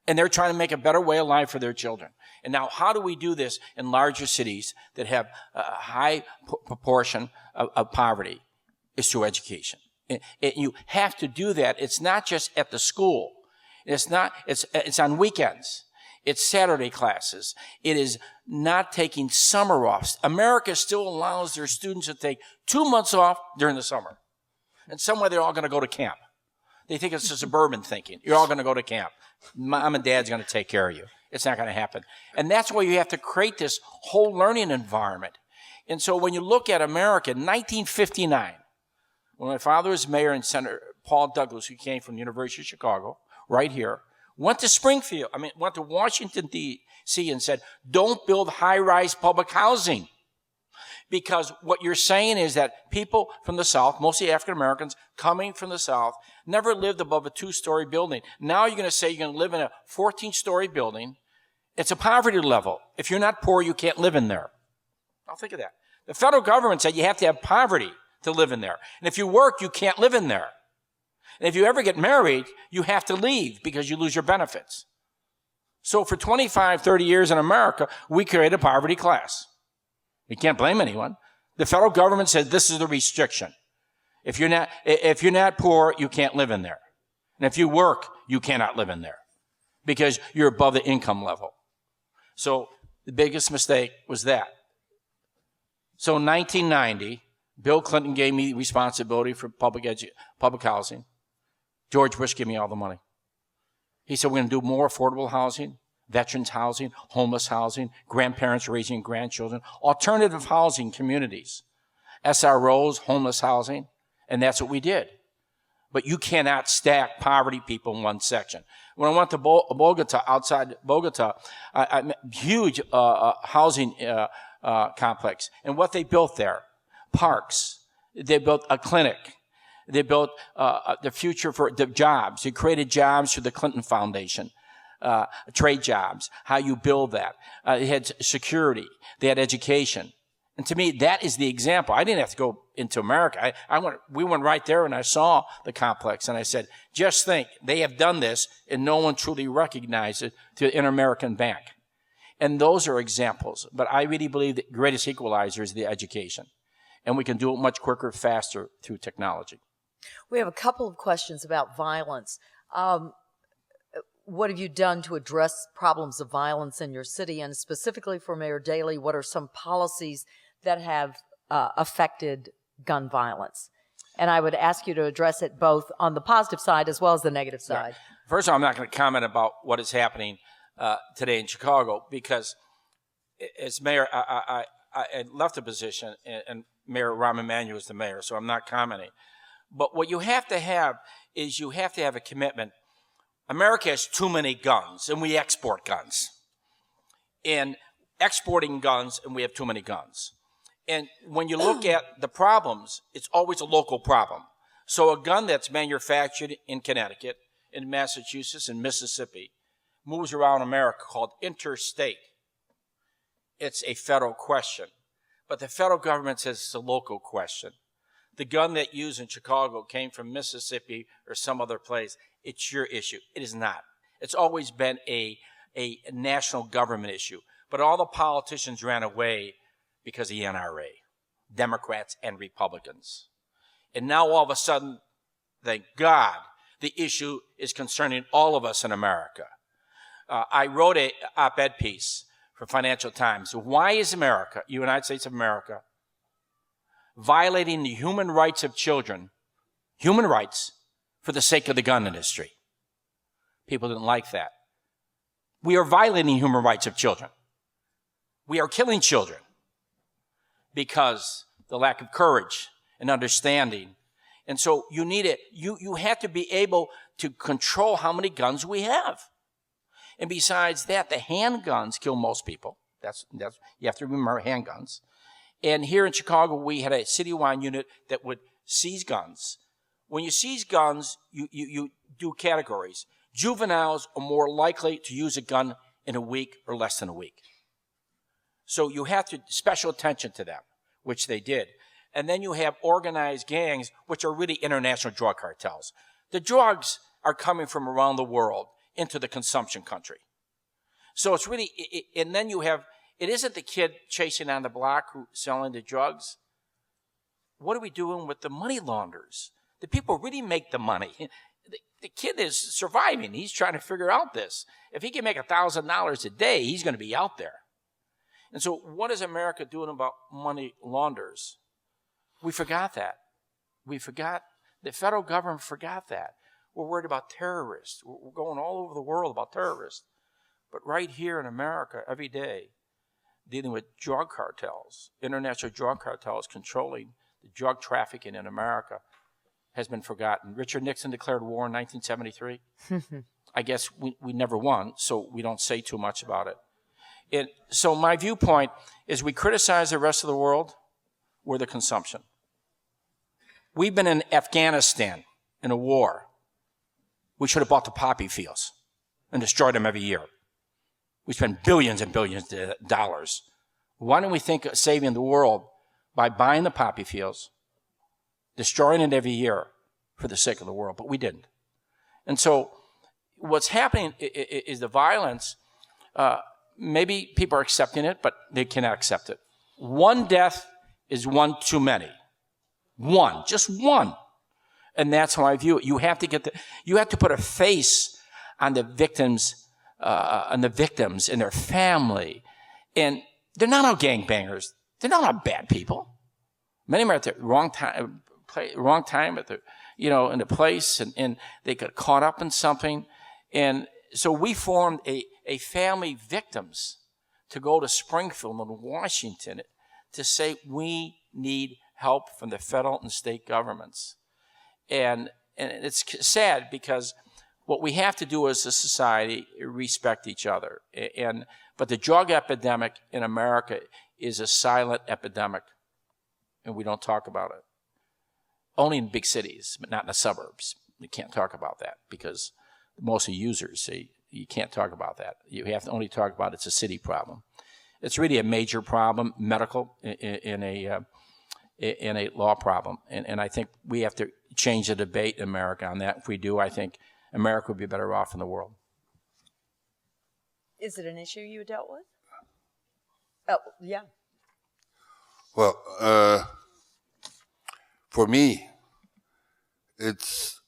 And they're trying to make a better way of life for their children. And now, how do we do this in larger cities that have a high proportion of poverty? Is through education. And you have to do that. It's not just at the school. It's on weekends. It's Saturday classes. It is not taking summer off. America still allows their students to take 2 months off during the summer. And somewhere they're all going to go to camp. They think it's a suburban thinking. You're all going to go to camp. Mom and dad's going to take care of you. It's not going to happen. And that's why you have to create this whole learning environment. And so when you look at America, in 1959, when my father was mayor and Senator Paul Douglas, who came from the University of Chicago, right here, went to Washington, D.C. and said, don't build high-rise public housing. Because what you're saying is that people from the South, mostly African Americans coming from the South, never lived above a 2-story building. Now you're going to say you're going to live in a 14-story building. It's a poverty level. If you're not poor, you can't live in there. Now think of that. The federal government said you have to have poverty to live in there. And if you work, you can't live in there. And if you ever get married, you have to leave because you lose your benefits. So for 25, 30 years in America, we created a poverty class. You can't blame anyone. The federal government said this is the restriction. If you're not poor, you can't live in there. And if you work, you cannot live in there because you're above the income level. So the biggest mistake was that. So in 1990, Bill Clinton gave me responsibility for public housing. George Bush gave me all the money. He said, we're going to do more affordable housing, veterans housing, homeless housing, grandparents raising grandchildren, alternative housing communities, SROs, homeless housing, and that's what we did. But you cannot stack poverty people in one section. When I went to Bogota, outside Bogota, I met huge housing complex. And what they built there, parks, they built a clinic, they built the future for the jobs. They created jobs through the Clinton Foundation. Trade jobs, how you build that. They had security. They had education. And to me, that is the example. I didn't have to go into America. We went right there and I saw the complex and I said, just think, they have done this and no one truly recognized it to the Inter-American Bank. And those are examples. But I really believe the greatest equalizer is the education. And we can do it much quicker, faster through technology. We have a couple of questions about violence. What have you done to address problems of violence in your city? And specifically for Mayor Daley, what are some policies that have affected gun violence? And I would ask you to address it both on the positive side as well as the negative side. Right. First of all, I'm not going to comment about what is happening today in Chicago because as mayor, I left the position and Mayor Rahm Emanuel is the mayor, so I'm not commenting. But what you have to have is you have to have a commitment. America has too many guns, and we export guns. And exporting guns, and we have too many guns. And when you look at the problems, it's always a local problem. So a gun that's manufactured in Connecticut, in Massachusetts, and Mississippi moves around America called interstate. it's a federal question. But the federal government says it's a local question. The gun that you used in Chicago came from Mississippi or some other place. It's your issue. It is not. It's always been a national government issue. But all the politicians ran away because of the NRA, Democrats and Republicans. And now all of a sudden, thank God, the issue is concerning all of us in America. I wrote an op-ed piece for Financial Times. Why is America, United States of America, violating the human rights of children, human rights, for the sake of the gun industry? People didn't like that. We are violating human rights of children. We are killing children because the lack of courage and understanding. And so you need it. You have to be able to control how many guns we have. And besides that, the handguns kill most people. That's you have to remember handguns. And here in Chicago, we had a citywide unit that would seize guns. When you seize guns, you do categories. Juveniles are more likely to use a gun in a week or less than a week. So you have to special attention to them, which they did. And then you have organized gangs, which are really international drug cartels. The drugs are coming from around the world into the consumption country. So it's really, and then you have, it isn't the kid chasing on the block who's selling the drugs. What are we doing with the money launderers? The people really make the money. The kid is surviving. He's trying to figure out this. If he can make $1,000 a day, he's going to be out there. And so what is America doing about money launderers? We forgot that. We forgot, the federal government forgot that. We're worried about terrorists. We're going all over the world about terrorists. But right here in America, every day, dealing with drug cartels, international drug cartels controlling the drug trafficking in America, has been forgotten. Richard Nixon declared war in 1973. I guess we never won, so we don't say too much about it. So my viewpoint is we criticize the rest of the world, we're the consumption. We've been in Afghanistan in a war. We should have bought the poppy fields and destroyed them every year. We spend billions and billions of dollars. Why don't we think of saving the world by buying the poppy fields, destroying it every year for the sake of the world? But we didn't. And so what's happening is the violence. Maybe people are accepting it, but they cannot accept it. One death is one too many. One, just one. And that's how I view it. You have to put a face on the victims, and their family. And they're not all gangbangers. They're not all bad people. Many of them are at the wrong time at the, in the place, and they got caught up in something. And so we formed a family victims to go to Springfield and Washington to say we need help from the federal and state governments. And it's sad because what we have to do as a society is respect each other. But the drug epidemic in America is a silent epidemic, and we don't talk about it. Only in big cities, but not in the suburbs. You can't talk about that because most of users say you can't talk about that. You have to only talk about it's a city problem. It's really a major problem, medical, in a law problem. And I think we have to change the debate in America on that. If we do, I think America would be better off in the world. Is it an issue you dealt with? Oh, yeah. Well, for me, it's,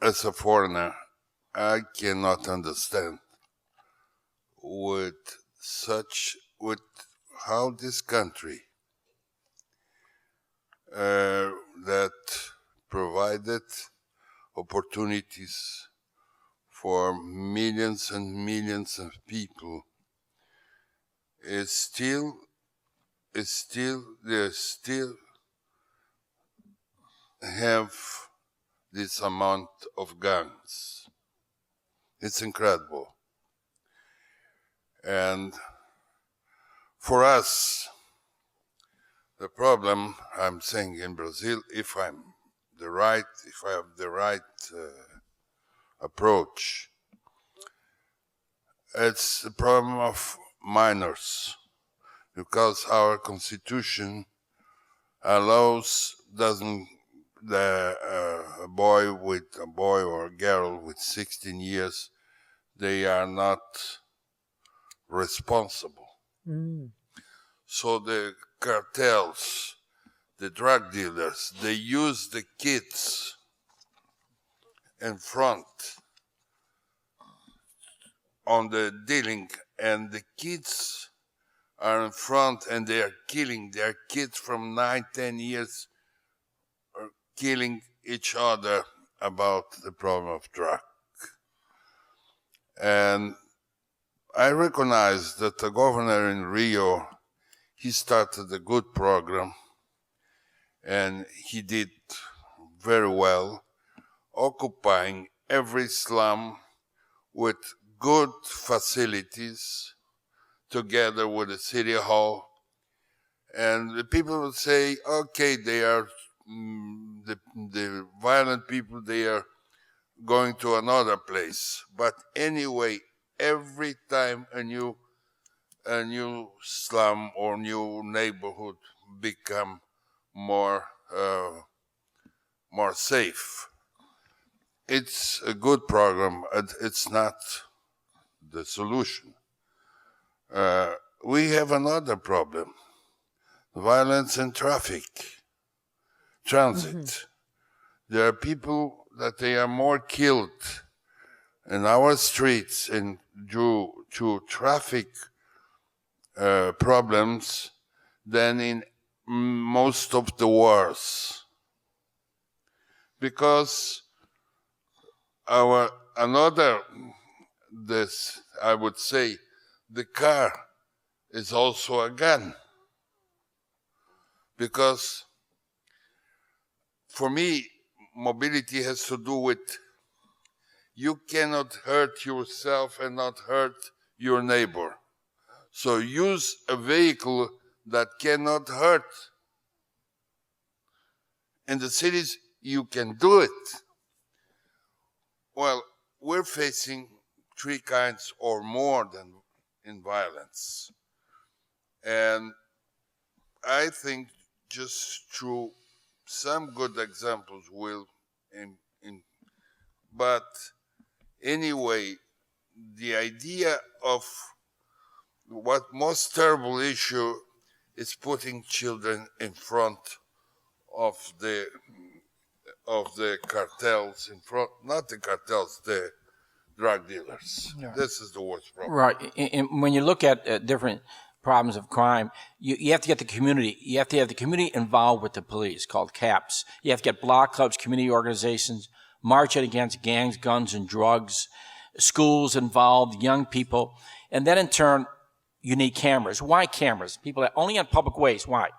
as a foreigner, I cannot understand with how this country that provided opportunities for millions and millions of people they still have this amount of guns. It's incredible. And for us, the problem, I'm saying in Brazil, if I have the right approach, it's the problem of minors. because our Constitution allows, doesn't a boy or a girl with 16 years, they are not responsible. So the cartels, the drug dealers, they use the kids in front on the dealing, and the kids are in front and they are killing their kids from 9-10 years, are killing each other about the problem of drug. And I recognize that the governor in Rio, he started a good program, and he did very well, occupying every slum with good facilities together with the city hall. And the people would say, okay, they are the violent people, they are going to another place. But anyway, every time a new slum or new neighborhood become more safe. It's a good program. It's not the solution. We have another problem: violence and transit. There are people that they are more killed in our streets and due to traffic problems than in most of the wars. Because I would say, the car is also a gun. Because for me, mobility has to do with you cannot hurt yourself and not hurt your neighbor. So use a vehicle that cannot hurt. In the cities, you can do it. Well, we're facing three kinds or more than in violence. And I think just through some good examples but anyway, the idea of what most terrible issue is putting children in front of the cartels, not the cartels, the drug dealers. Yeah. This is the worst problem. Right. And when you look at different problems of crime, you have to get the community. You have to have the community involved with the police, called CAPS. You have to get block clubs, community organizations, marching against gangs, guns, and drugs, schools involved, young people. And then in turn, you need cameras. Why cameras? People that only on public ways. Why?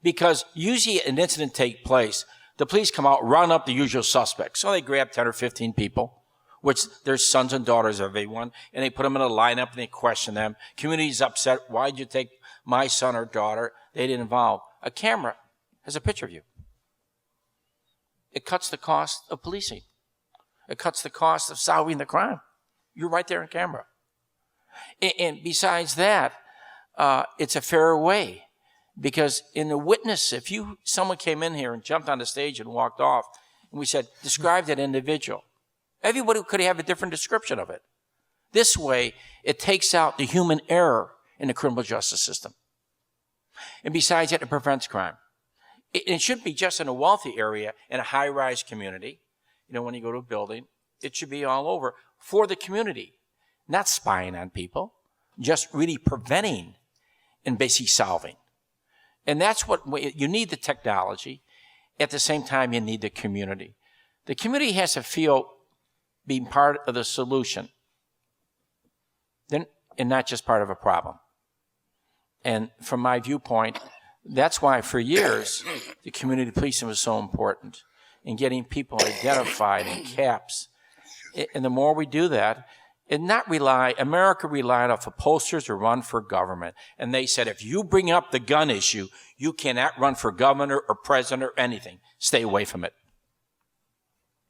Because usually an incident takes place, the police come out, run up the usual suspects. So they grab 10 or 15 people, which they're sons and daughters of everyone, and they put them in a lineup and they question them. Community's upset. Why'd you take my son or daughter? They didn't involve. A camera has a picture of you. It cuts the cost of policing. It cuts the cost of solving the crime. You're right there on camera. And besides that, it's a fair way. Because in the witness, if someone came in here and jumped on the stage and walked off, and we said, describe that individual, everybody could have a different description of it. This way, it takes out the human error in the criminal justice system. And besides that, it prevents crime. It shouldn't be just in a wealthy area, in a high-rise community. You know, when you go to a building, it should be all over for the community, not spying on people, just really preventing and basically solving. And that's what you need, the technology. At the same time, you need the community. The community has to feel being part of the solution, and not just part of a problem. And from my viewpoint, that's why for years, the community policing was so important in getting people identified in CAPS. And the more we do that, America relied off of posters or run for government. And they said, if you bring up the gun issue, you cannot run for governor or president or anything. Stay away from it.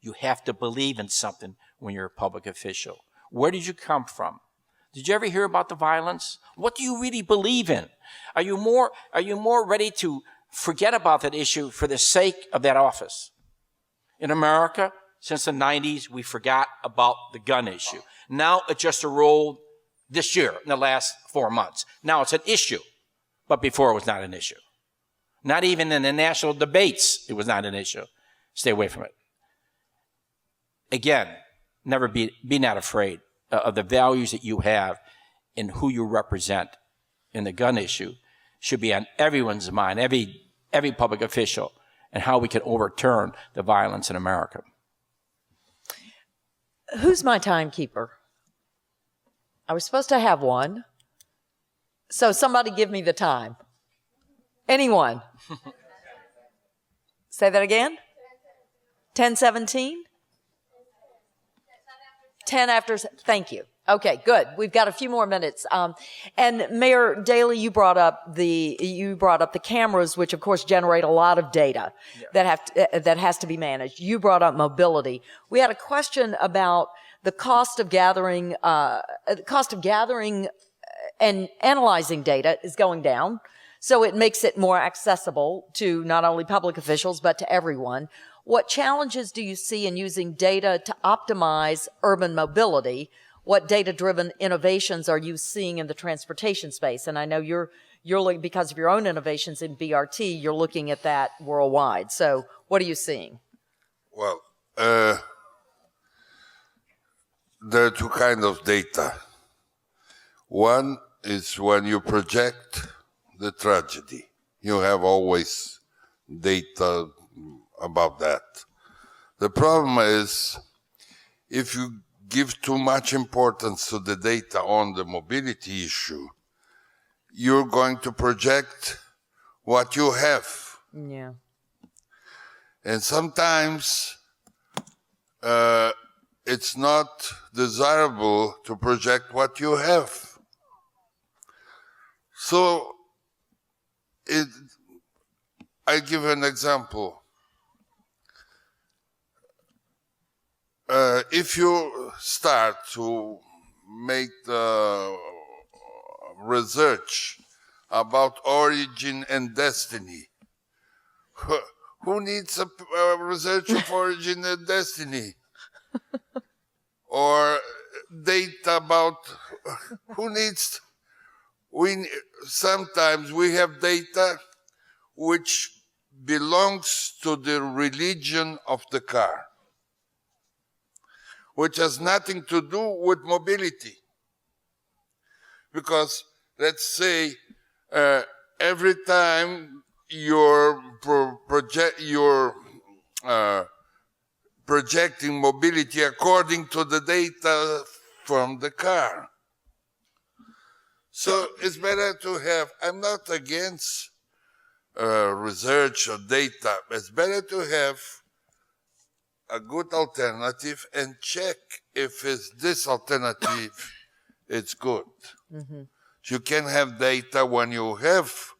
You have to believe in something when you're a public official. Where did you come from? Did you ever hear about the violence? What do you really believe in? Are you more ready to forget about that issue for the sake of that office? In America, since the 90s, we forgot about the gun issue. Now it just arose this year, in the last 4 months. Now it's an issue, but before it was not an issue. Not even in the national debates, it was not an issue. Stay away from it. Again, never be not afraid of the values that you have and who you represent in the gun issue should be on everyone's mind, every public official, and how we can overturn the violence in America. Who's my timekeeper? I was supposed to have one. So somebody give me the time. Anyone? Say that again? 10:17? 10 after, thank you. Okay, good. We've got a few more minutes. And Mayor Daley, you brought up the cameras, which of course generate a lot of data that has to be managed. You brought up mobility. We had a question about the cost of gathering and analyzing data is going down. So it makes it more accessible to not only public officials, but to everyone. What challenges do you see in using data to optimize urban mobility? What data-driven innovations are you seeing in the transportation space? And I know you're looking, because of your own innovations in BRT, you're looking at that worldwide. So what are you seeing? Well, there are two kinds of data. One is when you project the tragedy. You have always data about that. The problem is if you give too much importance to the data on the mobility issue, you're going to project what you have. Yeah. And sometimes it's not desirable to project what you have. So I give an example. If you start to make the research about origin and destiny, who needs a research of origin and destiny? Or data about who needs? Sometimes we have data which belongs to the religion of the car, which has nothing to do with mobility. Because let's say every time you're projecting mobility according to the data from the car. So it's better to have, I'm not against research or data, it's better to have a good alternative and check if this alternative is good. Mm-hmm. You can have data when you have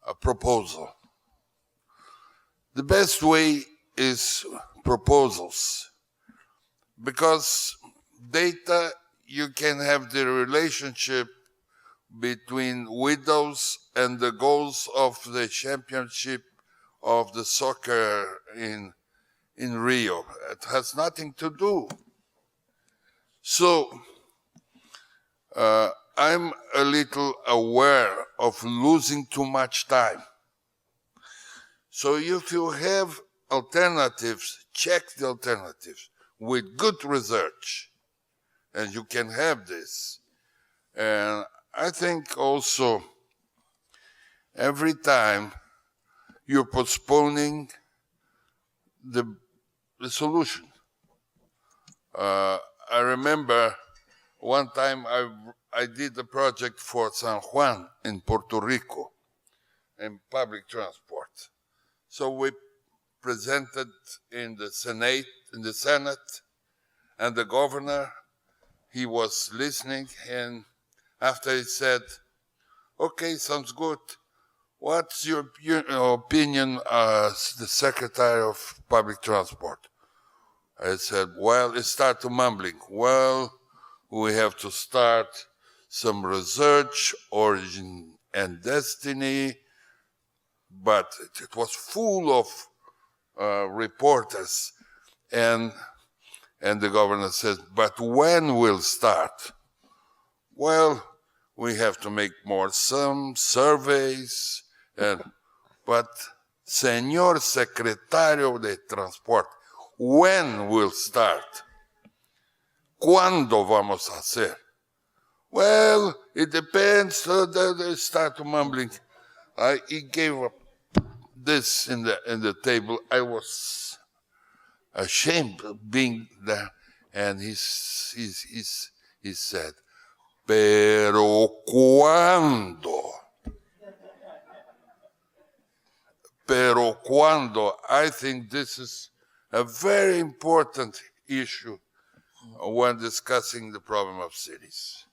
a proposal. The best way is proposals, because data, you can have the relationship between widows and the goals of the championship of the soccer in Rio. It has nothing to do. So I'm a little aware of losing too much time. So if you have alternatives, check the alternatives with good research, and you can have this. And I think also every time you're postponing the solution. I remember one time I did a project for San Juan in Puerto Rico in public transport. So we presented in the Senate, and the governor, he was listening, and after he said, okay, sounds good. What's your opinion as the Secretary of Public Transport? I said, well, it started mumbling. Well, we have to start some research, origin and destiny, but it was full of reporters, and the governor says, but when we'll start? Well, we have to make some surveys, but Señor Secretario de Transporte, when we'll start? ¿Cuándo vamos a hacer? Well, it depends. They start mumbling. He gave up this in the table. I was ashamed of being there, and he said, "Pero cuándo? Pero cuándo?" I think this is a very important issue when discussing the problem of cities.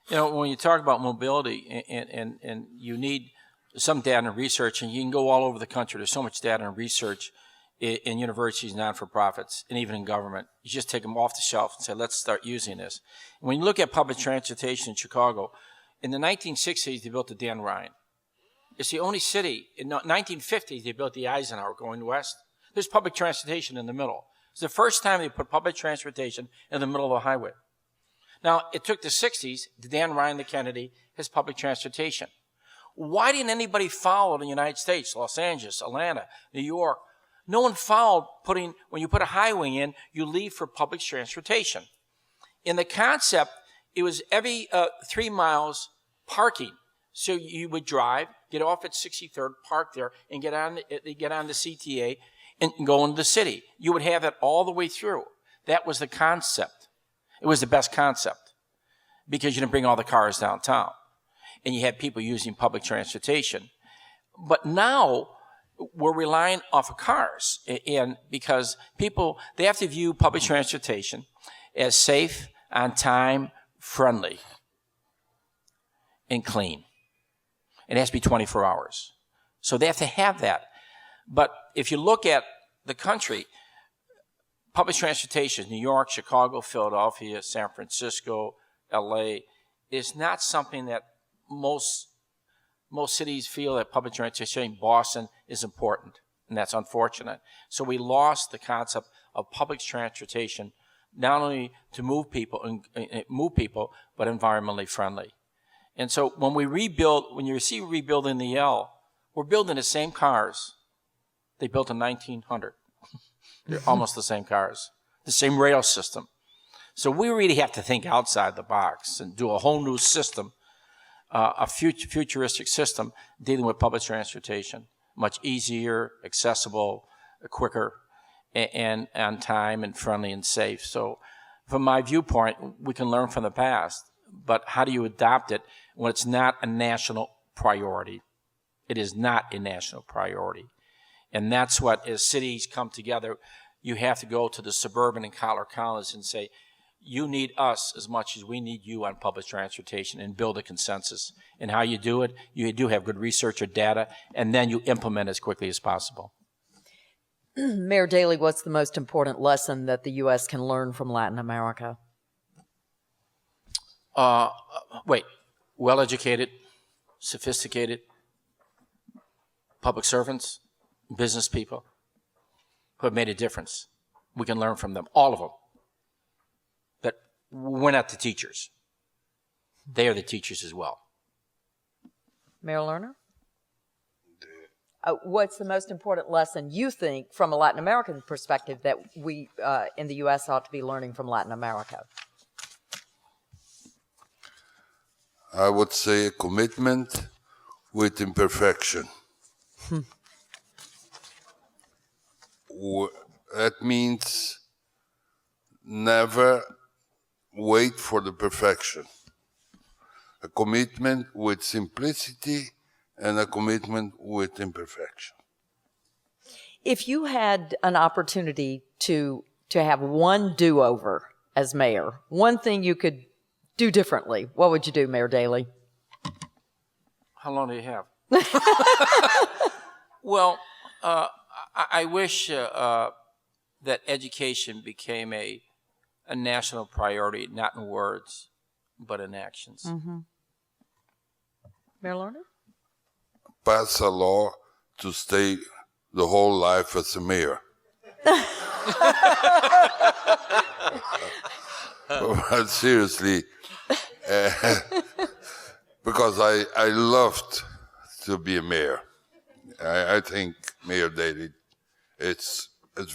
You know, when you talk about mobility and you need some data and research, and you can go all over the country. There's so much data and research in universities, non-for-profits, and even in government. You just take them off the shelf and say, let's start using this. And when you look at public transportation in Chicago, in the 1960s, they built the Dan Ryan. It's the only city. In the 1950s, they built the Eisenhower going west. There's public transportation in the middle. It's the first time they put public transportation in the middle of a highway. Now, it took the 60s, the Dan Ryan, the Kennedy, his public transportation. Why didn't anybody follow in the United States, Los Angeles, Atlanta, New York? No one followed when you put a highway in, you leave for public transportation. In the concept, it was every 3 miles parking. So you would drive, get off at 63rd, park there, and get on the CTA and go into the city. You would have that all the way through. That was the concept. It was the best concept because you didn't bring all the cars downtown. And you had people using public transportation. But now we're relying off of cars, and because people, they have to view public transportation as safe, on time, friendly, and clean. It has to be 24 hours. So they have to have that. But if you look at the country, public transportation, New York, Chicago, Philadelphia, San Francisco, LA, is not something that most cities feel that public transportation, Boston, is important, and that's unfortunate. So we lost the concept of public transportation, not only to move people, but environmentally friendly. And so when you see rebuilding the L, we're building the same cars they built in 1900. They're almost the same cars, the same rail system. So we really have to think outside the box and do a whole new system, a futuristic system dealing with public transportation, much easier, accessible, quicker, and on time and friendly and safe. So from my viewpoint, we can learn from the past, but how do you adopt it when it's not a national priority? It is not a national priority. And that's what, as cities come together, you have to go to the suburban and collar counties and say, you need us as much as we need you on public transportation, and build a consensus. And how you do it, you do have good research or data, and then you implement as quickly as possible. Mayor Daley, what's the most important lesson that the U.S. can learn from Latin America? Well-educated, sophisticated public servants, business people who have made a difference. We can learn from them, all of them. But we're not the teachers. They are the teachers as well. Mayor Lerner? What's the most important lesson you think, from a Latin American perspective, that we in the U.S. ought to be learning from Latin America? I would say a commitment with imperfection. That means never wait for the perfection. A commitment with simplicity and a commitment with imperfection. If you had an opportunity to have one do-over as mayor, one thing you could do differently, what would you do, Mayor Daley? How long do you have? Well, I wish that education became a a national priority, not in words, but in actions. Mayor Lerner? Pass a law to stay the whole life as a mayor. But seriously, because I loved to be a mayor. I think Mayor Daley, it's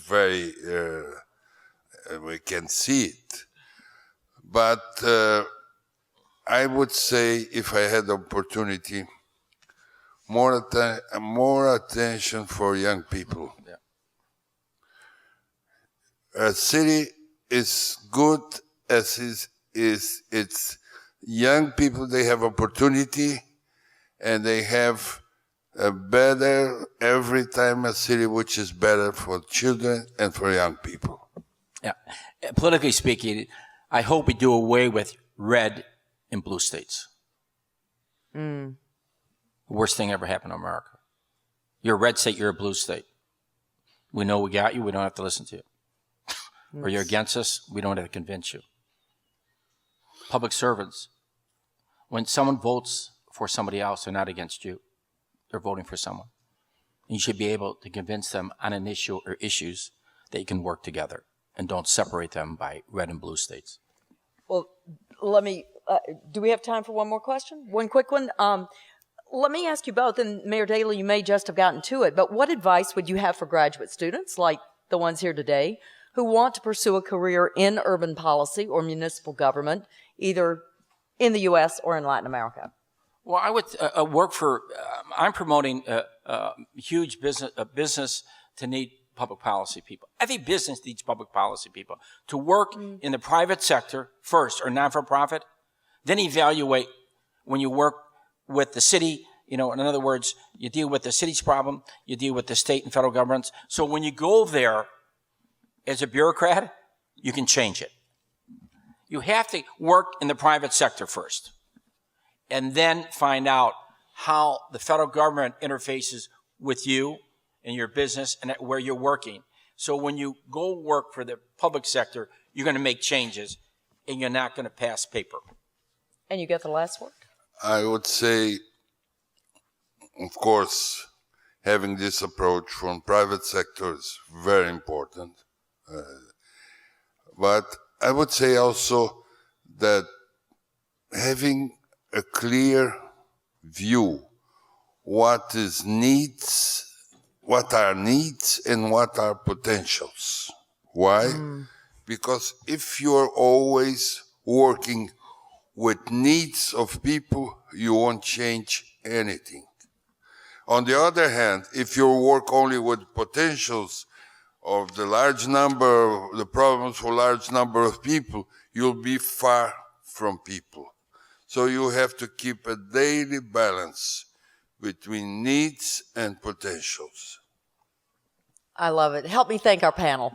very, we can see it. But I would say if I had the opportunity, more attention for young people. Yeah. A city is good as it's young people. They have opportunity, and they have a better every time a city which is better for children and for young people. Yeah. Politically speaking, I hope we do away with red and blue states. The worst thing ever happened to America. You're a red state, you're a blue state. We know we got you, we don't have to listen to you. Or you're against us, we don't have to convince you. Public servants, when someone votes for somebody else, they're not against you. They're voting for someone. And you should be able to convince them on an issue or issues that you can work together and don't separate them by red and blue states. Well, let me, do we have time for one more question? One quick one? Let me ask you both, and Mayor Daley, you may just have gotten to it, but what advice would you have for graduate students, like the ones here today, who want to pursue a career in urban policy or municipal government, either in the U.S. or in Latin America? Well, I would work for, I'm promoting a huge business to need public policy people. Every business needs public policy people to work in the private sector first, or non-for-profit, then evaluate when you work with the city. In other words, you deal with the city's problem, you deal with the state and federal governments. So when you go there as a bureaucrat, you can change it. You have to work in the private sector first, and then find out how the federal government interfaces with you and your business and where you're working. So when you go work for the public sector, you're going to make changes, and you're not going to pass paper. And you get the last word? I would say, of course, having this approach from private sector is very important. But I would say also that having a clear view what are needs and what are potentials. Why? Because if you're always working with needs of people, you won't change anything. On the other hand, if you work only with potentials of the problems for large number of people, you'll be far from people. So you have to keep a daily balance between needs and potentials. I love it. Help me thank our panel.